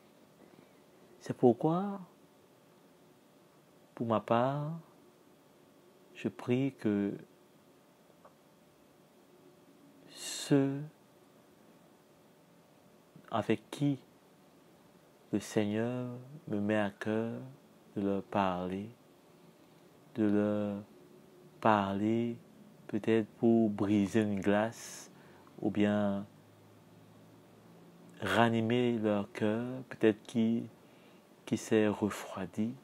C'est pourquoi, pour ma part, je prie que ceux avec qui le Seigneur me met à cœur de leur parler peut-être pour briser une glace ou bien ranimer leur cœur, peut-être qui s'est refroidi,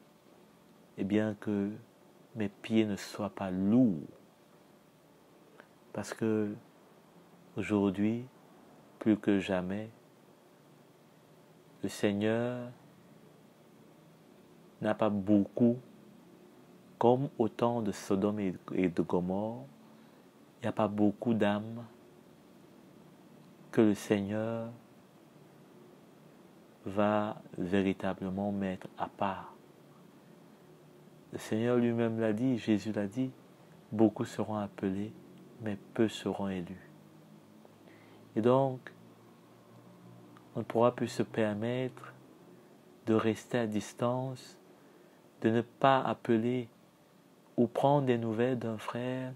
et bien que mes pieds ne soient pas lourds. Parce que aujourd'hui, plus que jamais, le Seigneur n'a pas beaucoup, comme au temps de Sodome et de Gomorrhe, il n'y a pas beaucoup d'âmes que le Seigneur va véritablement mettre à part. Le Seigneur lui-même l'a dit, Jésus l'a dit, beaucoup seront appelés, mais peu seront élus. Et donc, on ne pourra plus se permettre de rester à distance, de ne pas appeler ou prendre des nouvelles d'un frère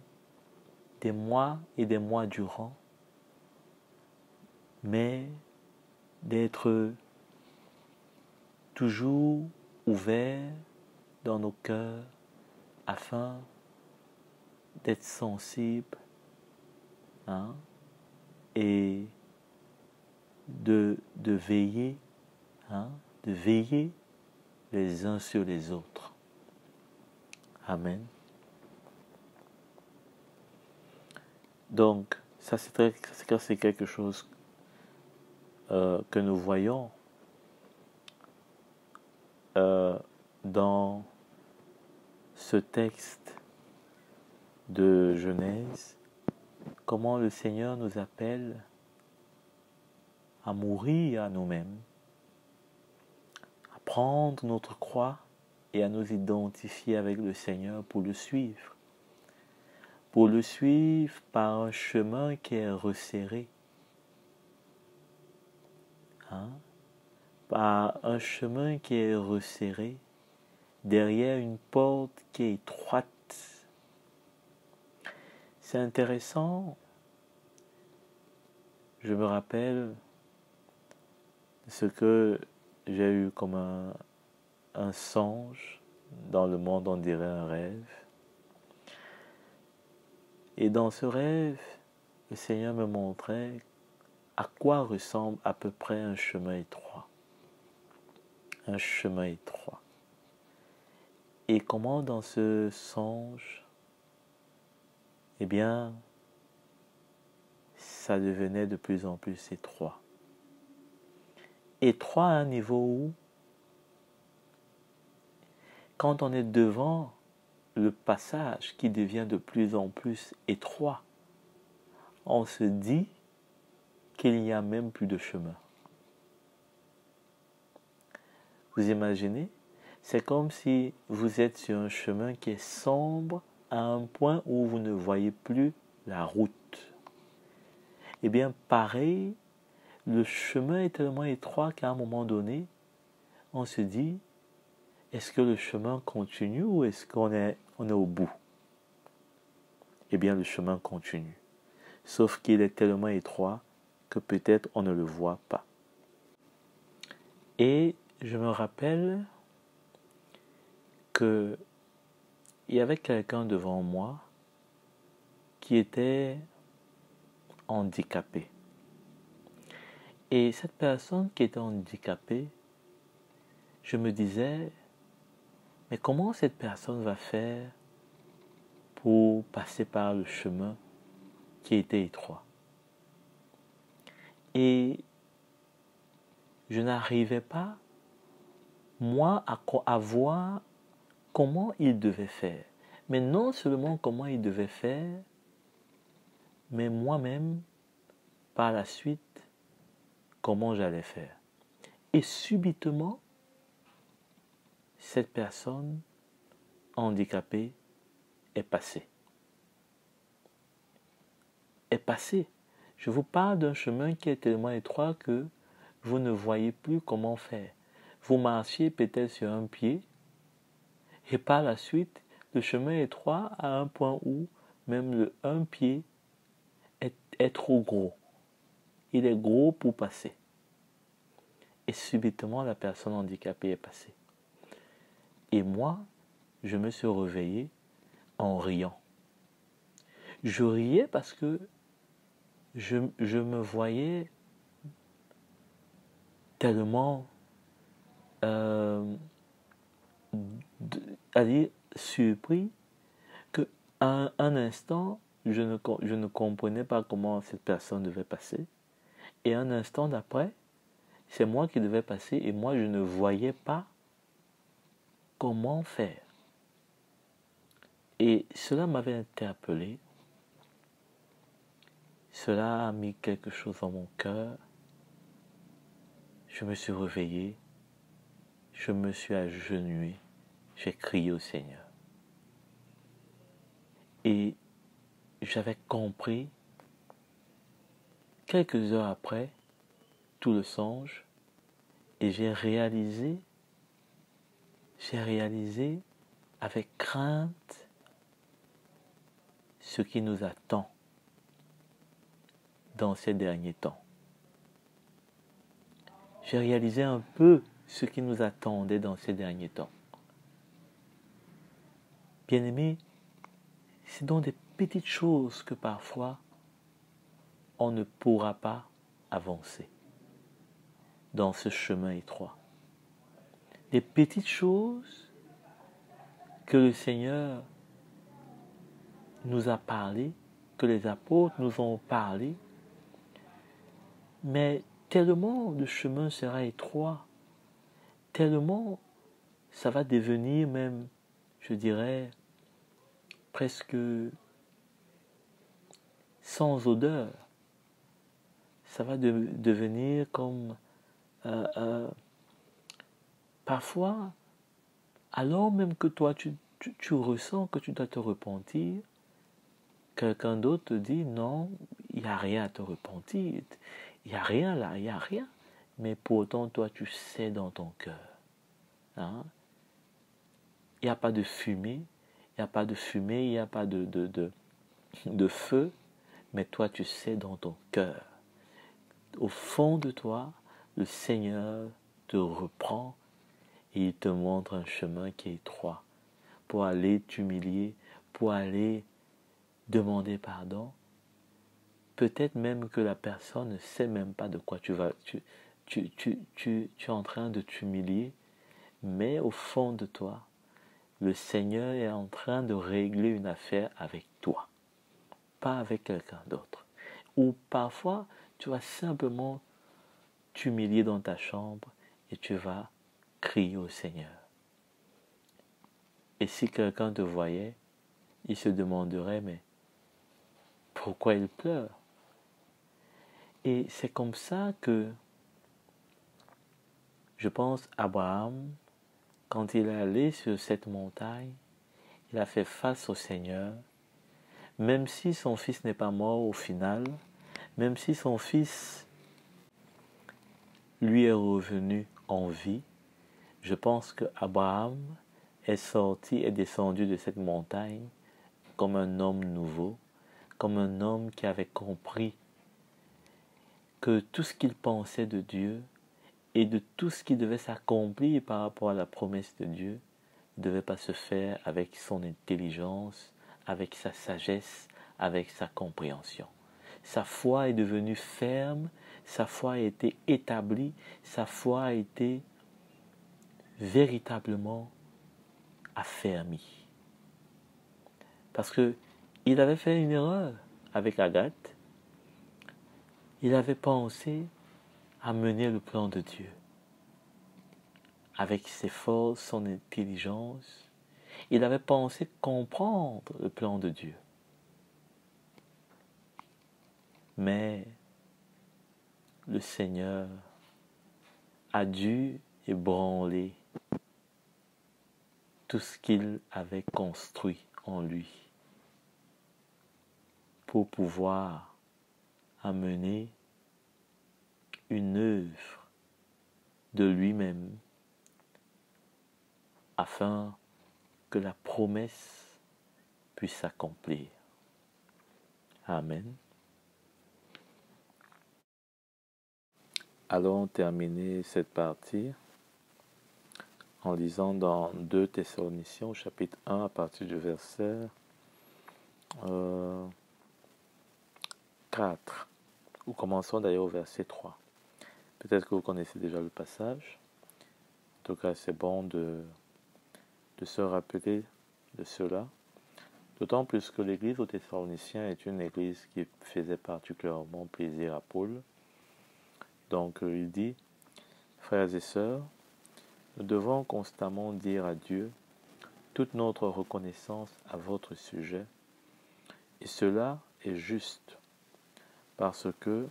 des mois et des mois durant, mais d'être toujours ouvert dans nos cœurs afin d'être sensible et de veiller, de veiller les uns sur les autres. Amen. Donc, ça c'est quelque chose que nous voyons dans ce texte de Genèse, comment le Seigneur nous appelle à mourir à nous-mêmes prendre notre croix et à nous identifier avec le Seigneur pour le suivre. Pour le suivre par un chemin qui est resserré. Par un chemin qui est resserré, derrière une porte qui est étroite. C'est intéressant. Je me rappelle ce que j'ai eu comme un songe. Dans le monde, on dirait un rêve. Et dans ce rêve, le Seigneur me montrait à quoi ressemble à peu près un chemin étroit. Un chemin étroit. Et comment dans ce songe, eh bien, ça devenait de plus en plus étroit. Étroit à un niveau où, quand on est devant le passage qui devient de plus en plus étroit, on se dit qu'il n'y a même plus de chemin. Vous imaginez? C'est comme si vous êtes sur un chemin qui est sombre à un point où vous ne voyez plus la route. Eh bien, pareil, le chemin est tellement étroit qu'à un moment donné, on se dit, est-ce que le chemin continue ou est-ce qu'on est au bout? Eh bien, le chemin continue. Sauf qu'il est tellement étroit que peut-être on ne le voit pas. Et je me rappelle qu'il y avait quelqu'un devant moi qui était handicapé. Et cette personne qui était handicapée, je me disais, mais comment cette personne va faire pour passer par le chemin qui était étroit? Et je n'arrivais pas, moi, à voir comment il devait faire. Mais non seulement comment il devait faire, mais moi-même, par la suite, comment j'allais faire. Et subitement, cette personne handicapée est passée. Est passée. Je vous parle d'un chemin qui est tellement étroit que vous ne voyez plus comment faire. Vous marchiez peut-être sur un pied et par la suite, le chemin est étroit à un point où même le un pied est trop gros. Il est gros pour passer. Et subitement, la personne handicapée est passée. Et moi, je me suis réveillé en riant. Je riais parce que je me voyais tellement surpris que à un instant, je ne comprenais pas comment cette personne devait passer. Et un instant d'après, c'est moi qui devais passer et moi, je ne voyais pas comment faire. Et cela m'avait interpellé. Cela a mis quelque chose dans mon cœur. Je me suis réveillé. Je me suis agenouillé. J'ai crié au Seigneur. Et j'avais compris, quelques heures après, tout le songe. Et j'ai réalisé avec crainte ce qui nous attend dans ces derniers temps. J'ai réalisé un peu ce qui nous attendait dans ces derniers temps. Bien-aimés, c'est dans des petites choses que parfois on ne pourra pas avancer dans ce chemin étroit. Des petites choses que le Seigneur nous a parlé, que les apôtres nous ont parlé, mais tellement le chemin sera étroit, tellement ça va devenir même, je dirais, presque sans odeur. Ça va devenir comme parfois, alors même que toi, tu ressens que tu dois te repentir, quelqu'un d'autre te dit non, il n'y a rien à te repentir, il n'y a rien là, il n'y a rien. Mais pourtant, toi, tu sais dans ton cœur. Hein? Il n'y a pas de fumée, il n'y a pas de fumée, il n'y a pas de feu, mais toi, tu sais dans ton cœur. Au fond de toi, le Seigneur te reprend et il te montre un chemin qui est étroit pour aller t'humilier, pour aller demander pardon. Peut-être même que la personne ne sait même pas de quoi tu es en train de t'humilier, mais au fond de toi, le Seigneur est en train de régler une affaire avec toi, pas avec quelqu'un d'autre. Ou parfois, tu vas simplement t'humilier dans ta chambre et tu vas crier au Seigneur. Et si quelqu'un te voyait, il se demanderait, mais pourquoi il pleure? Et c'est comme ça que, je pense, Abraham, quand il est allé sur cette montagne, il a fait face au Seigneur, même si son fils n'est pas mort au final, même si son fils lui est revenu en vie, je pense que Abraham est sorti et descendu de cette montagne comme un homme nouveau, comme un homme qui avait compris que tout ce qu'il pensait de Dieu et de tout ce qui devait s'accomplir par rapport à la promesse de Dieu ne devait pas se faire avec son intelligence, avec sa sagesse, avec sa compréhension. Sa foi est devenue ferme, sa foi a été établie, sa foi a été véritablement affermie. Parce que il avait fait une erreur avec Agathe. Il avait pensé à mener le plan de Dieu. Avec ses forces, son intelligence, il avait pensé comprendre le plan de Dieu. Mais le Seigneur a dû ébranler tout ce qu'il avait construit en lui pour pouvoir amener une œuvre de lui-même afin que la promesse puisse s'accomplir. Amen. Allons terminer cette partie en lisant dans 2 Thessaloniciens, chapitre 1, à partir du verset 4. Ou commençons d'ailleurs au verset 3. Peut-être que vous connaissez déjà le passage. En tout cas, c'est bon de se rappeler de cela. D'autant plus que l'église aux Thessaloniciens est une église qui faisait particulièrement plaisir à Paul. Donc il dit, frères et sœurs, nous devons constamment dire à Dieu toute notre reconnaissance à votre sujet, et cela est juste, parce que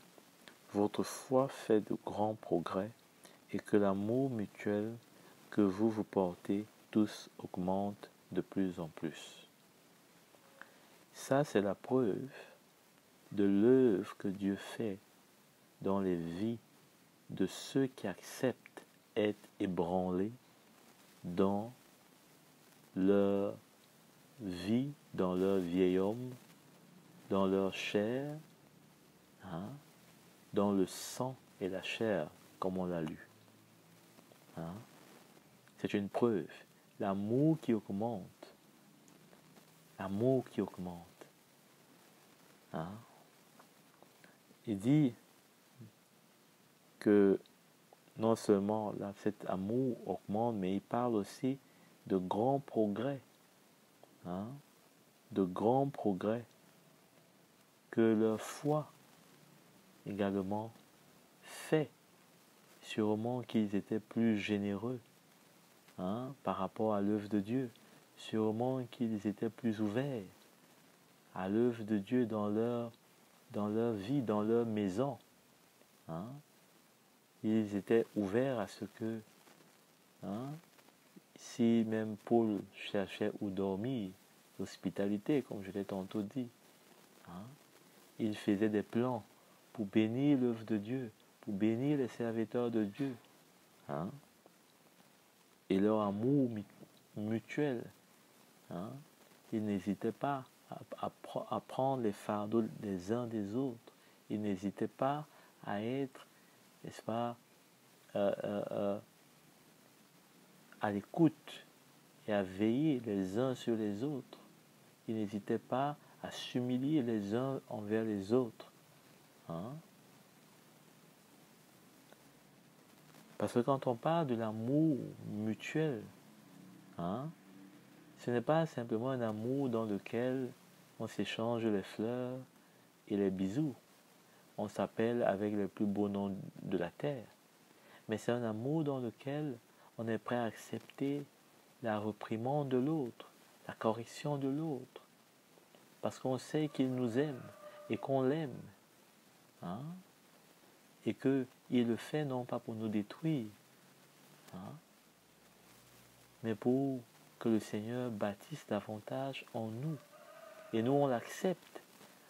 votre foi fait de grands progrès et que l'amour mutuel que vous vous portez tous augmente de plus en plus. Ça, c'est la preuve de l'œuvre que Dieu fait dans les vies de ceux qui acceptent être ébranlés dans leur vie, dans leur vieil homme, dans leur chair, dans le sang et la chair, comme on l'a lu. C'est une preuve. L'amour qui augmente. L'amour qui augmente. Il dit que non seulement là, cet amour augmente, mais il parle aussi de grands progrès. De grands progrès. Que leur foi également fait. Sûrement qu'ils étaient plus généreux par rapport à l'œuvre de Dieu. Sûrement qu'ils étaient plus ouverts à l'œuvre de Dieu dans leur vie, dans leur maison. Ils étaient ouverts à ce que Hein? Si même Paul cherchait où dormir, l'hospitalité, comme je l'ai tantôt dit, hein? Il faisait des plans pour bénir l'œuvre de Dieu, pour bénir les serviteurs de Dieu. Hein? Et leur amour mutuel. Hein? Ils n'hésitaient pas à prendre les fardeaux des uns des autres. Ils n'hésitaient pas à être, n'est-ce pas, à l'écoute et à veiller les uns sur les autres. Ils n'hésitaient pas à s'humilier les uns envers les autres. Hein? Parce que quand on parle de l'amour mutuel, hein, ce n'est pas simplement un amour dans lequel on s'échange les fleurs et les bisous. On s'appelle avec les plus beaux noms de la terre. Mais c'est un amour dans lequel on est prêt à accepter la réprimande de l'autre, la correction de l'autre. Parce qu'on sait qu'il nous aime et qu'on l'aime. Hein? Et qu'il le fait non pas pour nous détruire, hein, mais pour que le Seigneur bâtisse davantage en nous. Et nous, on l'accepte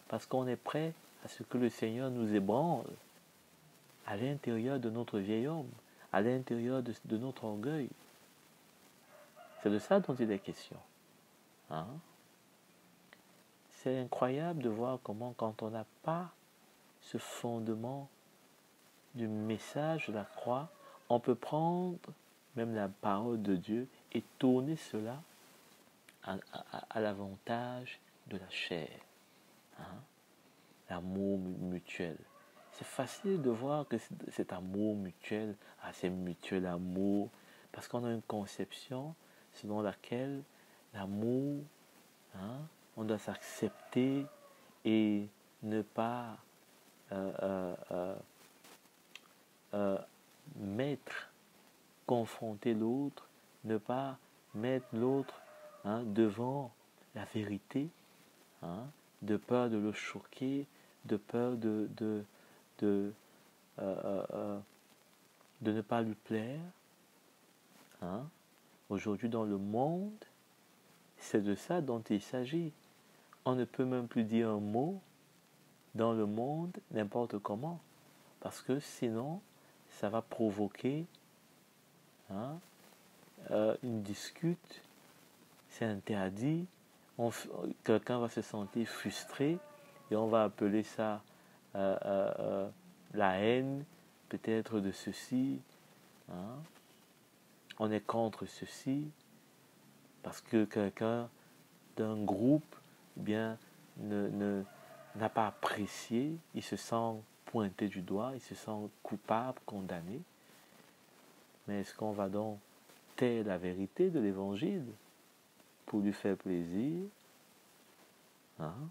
parce qu'on est prêt à ce que le Seigneur nous ébranle à l'intérieur de notre vieil homme, à l'intérieur de notre orgueil. C'est de ça dont il est question. Hein? C'est incroyable de voir comment, quand on n'a pas ce fondement du message de la croix, on peut prendre même la parole de Dieu et tourner cela à l'avantage de la chair. Hein? L'amour mutuel. C'est facile de voir que cet amour mutuel, c'est mutuel amour, parce qu'on a une conception selon laquelle l'amour, hein, on doit s'accepter et ne pas mettre, confronter l'autre, ne pas mettre l'autre, hein, devant la vérité, hein, de peur de le choquer, de peur de ne pas lui plaire. Hein. Aujourd'hui dans le monde, c'est de ça dont il s'agit. On ne peut même plus dire un mot dans le monde n'importe comment, parce que sinon ça va provoquer, hein, une discute, c'est interdit, quelqu'un va se sentir frustré et on va appeler ça la haine, peut-être de ceci. Hein. On est contre ceci parce que quelqu'un d'un groupe, eh bien, n'a pas apprécié, il se sent pointé du doigt, il se sent coupable, condamné. Mais est-ce qu'on va donc taire la vérité de l'évangile pour lui faire plaisir? Hein?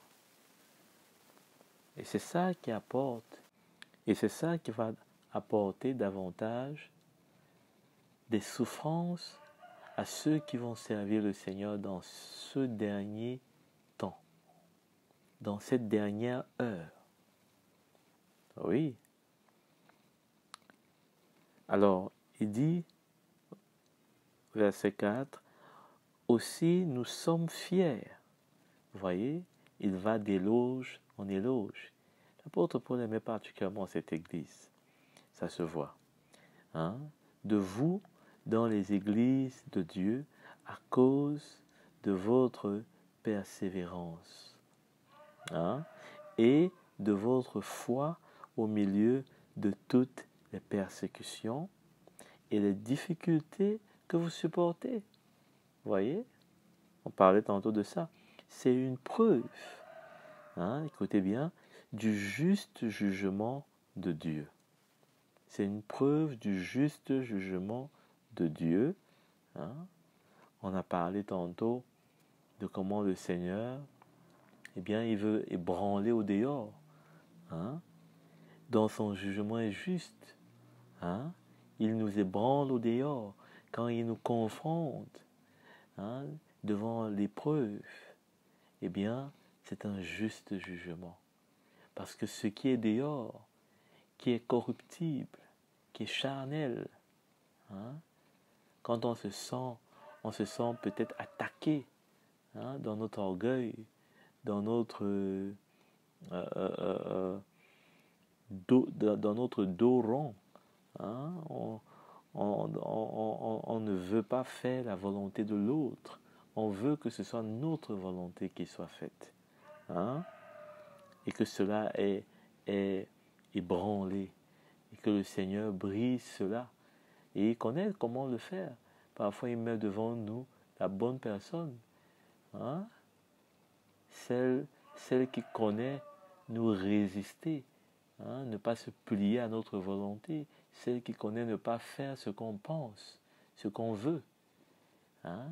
Et c'est ça qui apporte, et c'est ça qui va apporter davantage des souffrances à ceux qui vont servir le Seigneur dans ce dernier temps, dans cette dernière heure. Oui. Alors, il dit, verset 4, aussi nous sommes fiers. Vous voyez, il va d'éloge en éloge. L'apôtre Paul aimait particulièrement cette église. Ça se voit. Hein? De vous, dans les églises de Dieu, à cause de votre persévérance. Hein? Et de votre foi au milieu de toutes les persécutions et les difficultés que vous supportez. Vous voyez? On parlait tantôt de ça. C'est une preuve, hein, écoutez bien, du juste jugement de Dieu. C'est une preuve du juste jugement de Dieu. Hein. On a parlé tantôt de comment le Seigneur, eh bien, il veut ébranler au dehors. Hein. Dans son jugement est juste. Hein. Il nous ébranle au dehors quand il nous confronte, hein, devant l'épreuve. Eh bien, c'est un juste jugement. Parce que ce qui est dehors, qui est corruptible, qui est charnel, hein, quand on se sent peut-être attaqué, hein, dans notre orgueil, dans notre dans notre dos rond, hein, on ne veut pas faire la volonté de l'autre. On veut que ce soit notre volonté qui soit faite, hein, et que cela est ébranlé, et que le Seigneur brise cela. Et il connaît comment le faire. Parfois, il met devant nous la bonne personne, hein, celle qui connaît nous résister, hein, ne pas se plier à notre volonté, celle qui connaît ne pas faire ce qu'on pense, ce qu'on veut. Hein.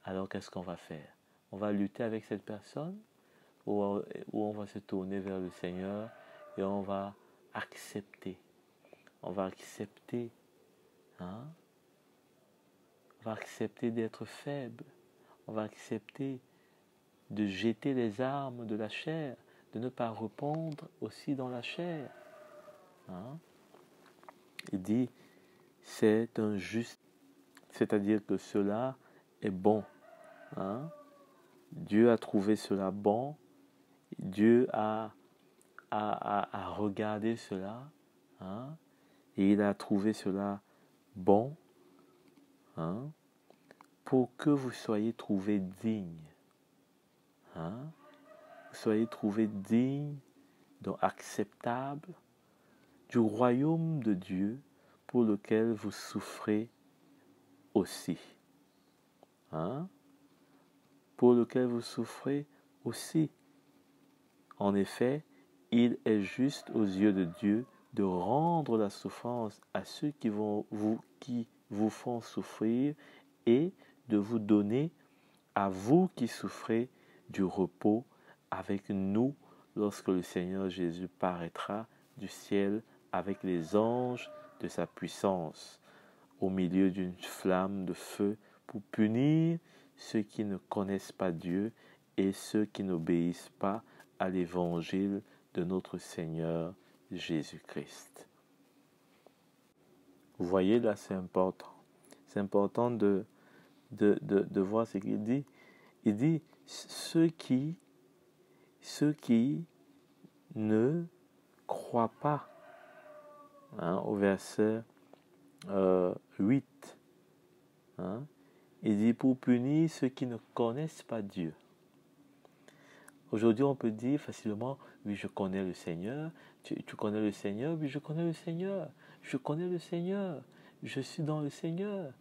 Alors qu'est-ce qu'on va faire? On va lutter avec cette personne ou on va se tourner vers le Seigneur et on va accepter. On va accepter, hein? On va accepter d'être faible. On va accepter de jeter les armes de la chair, de ne pas répondre aussi dans la chair. Hein? Il dit, c'est un juste, c'est-à-dire que cela est bon. Hein? Dieu a trouvé cela bon. Dieu a regardé cela. Hein? Et il a trouvé cela bon. Hein? Pour que vous soyez trouvés dignes. Hein? Vous soyez trouvés dignes, donc acceptables, du royaume de Dieu pour lequel vous souffrez aussi. Hein? Pour lequel vous souffrez aussi. En effet, il est juste aux yeux de Dieu de rendre la souffrance à ceux qui vous font souffrir et de vous donner à vous qui souffrez du repos avec nous lorsque le Seigneur Jésus paraîtra du ciel avec les anges de sa puissance au milieu d'une flamme de feu pour punir ceux qui ne connaissent pas Dieu et ceux qui n'obéissent pas à l'évangile de notre Seigneur Jésus-Christ. Vous voyez, là, c'est important. C'est important de voir ce qu'il dit. Il dit, ceux qui ne croient pas, hein, au verset 8, hein, il dit, pour punir ceux qui ne connaissent pas Dieu. Aujourd'hui, on peut dire facilement, oui, je connais le Seigneur. Tu connais le Seigneur? Oui, je connais le Seigneur. Je connais le Seigneur. Je suis dans le Seigneur.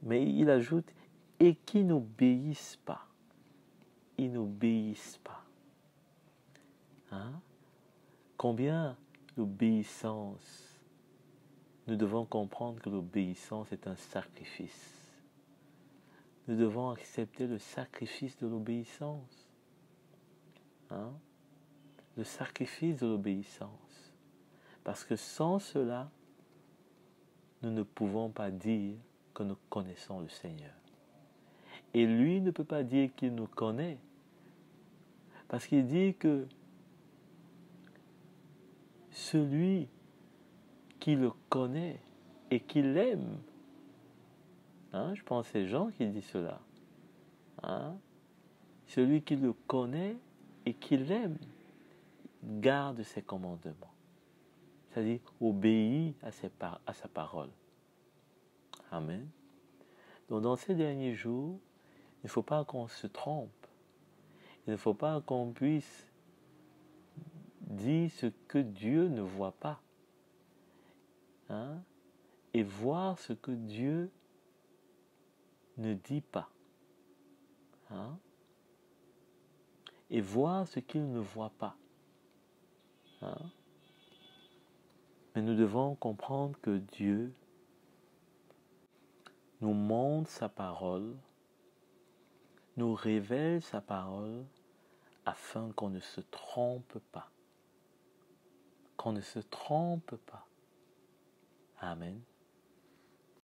Mais il ajoute, et qui n'obéissent pas. Ils n'obéissent pas. Hein? Combien l'obéissance, nous devons comprendre que l'obéissance est un sacrifice. Nous devons accepter le sacrifice de l'obéissance. Hein? Le sacrifice de l'obéissance. Parce que sans cela, nous ne pouvons pas dire que nous connaissons le Seigneur. Et lui ne peut pas dire qu'il nous connaît. Parce qu'il dit que celui qui le connaît et qui l'aime, hein, je pense que c'est Jean qui dit cela, hein, celui qui le connaît et qui l'aime, garde ses commandements. C'est-à-dire obéit à sa parole. Amen. Donc dans ces derniers jours, il ne faut pas qu'on se trompe. Il ne faut pas qu'on puisse dire ce que Dieu ne voit pas. Hein? Et voir ce que Dieu ne dit pas. Hein? Et voir ce qu'il ne voit pas. Hein? Mais nous devons comprendre que Dieu nous montre sa parole, nous révèle sa parole afin qu'on ne se trompe pas. Qu'on ne se trompe pas. Amen.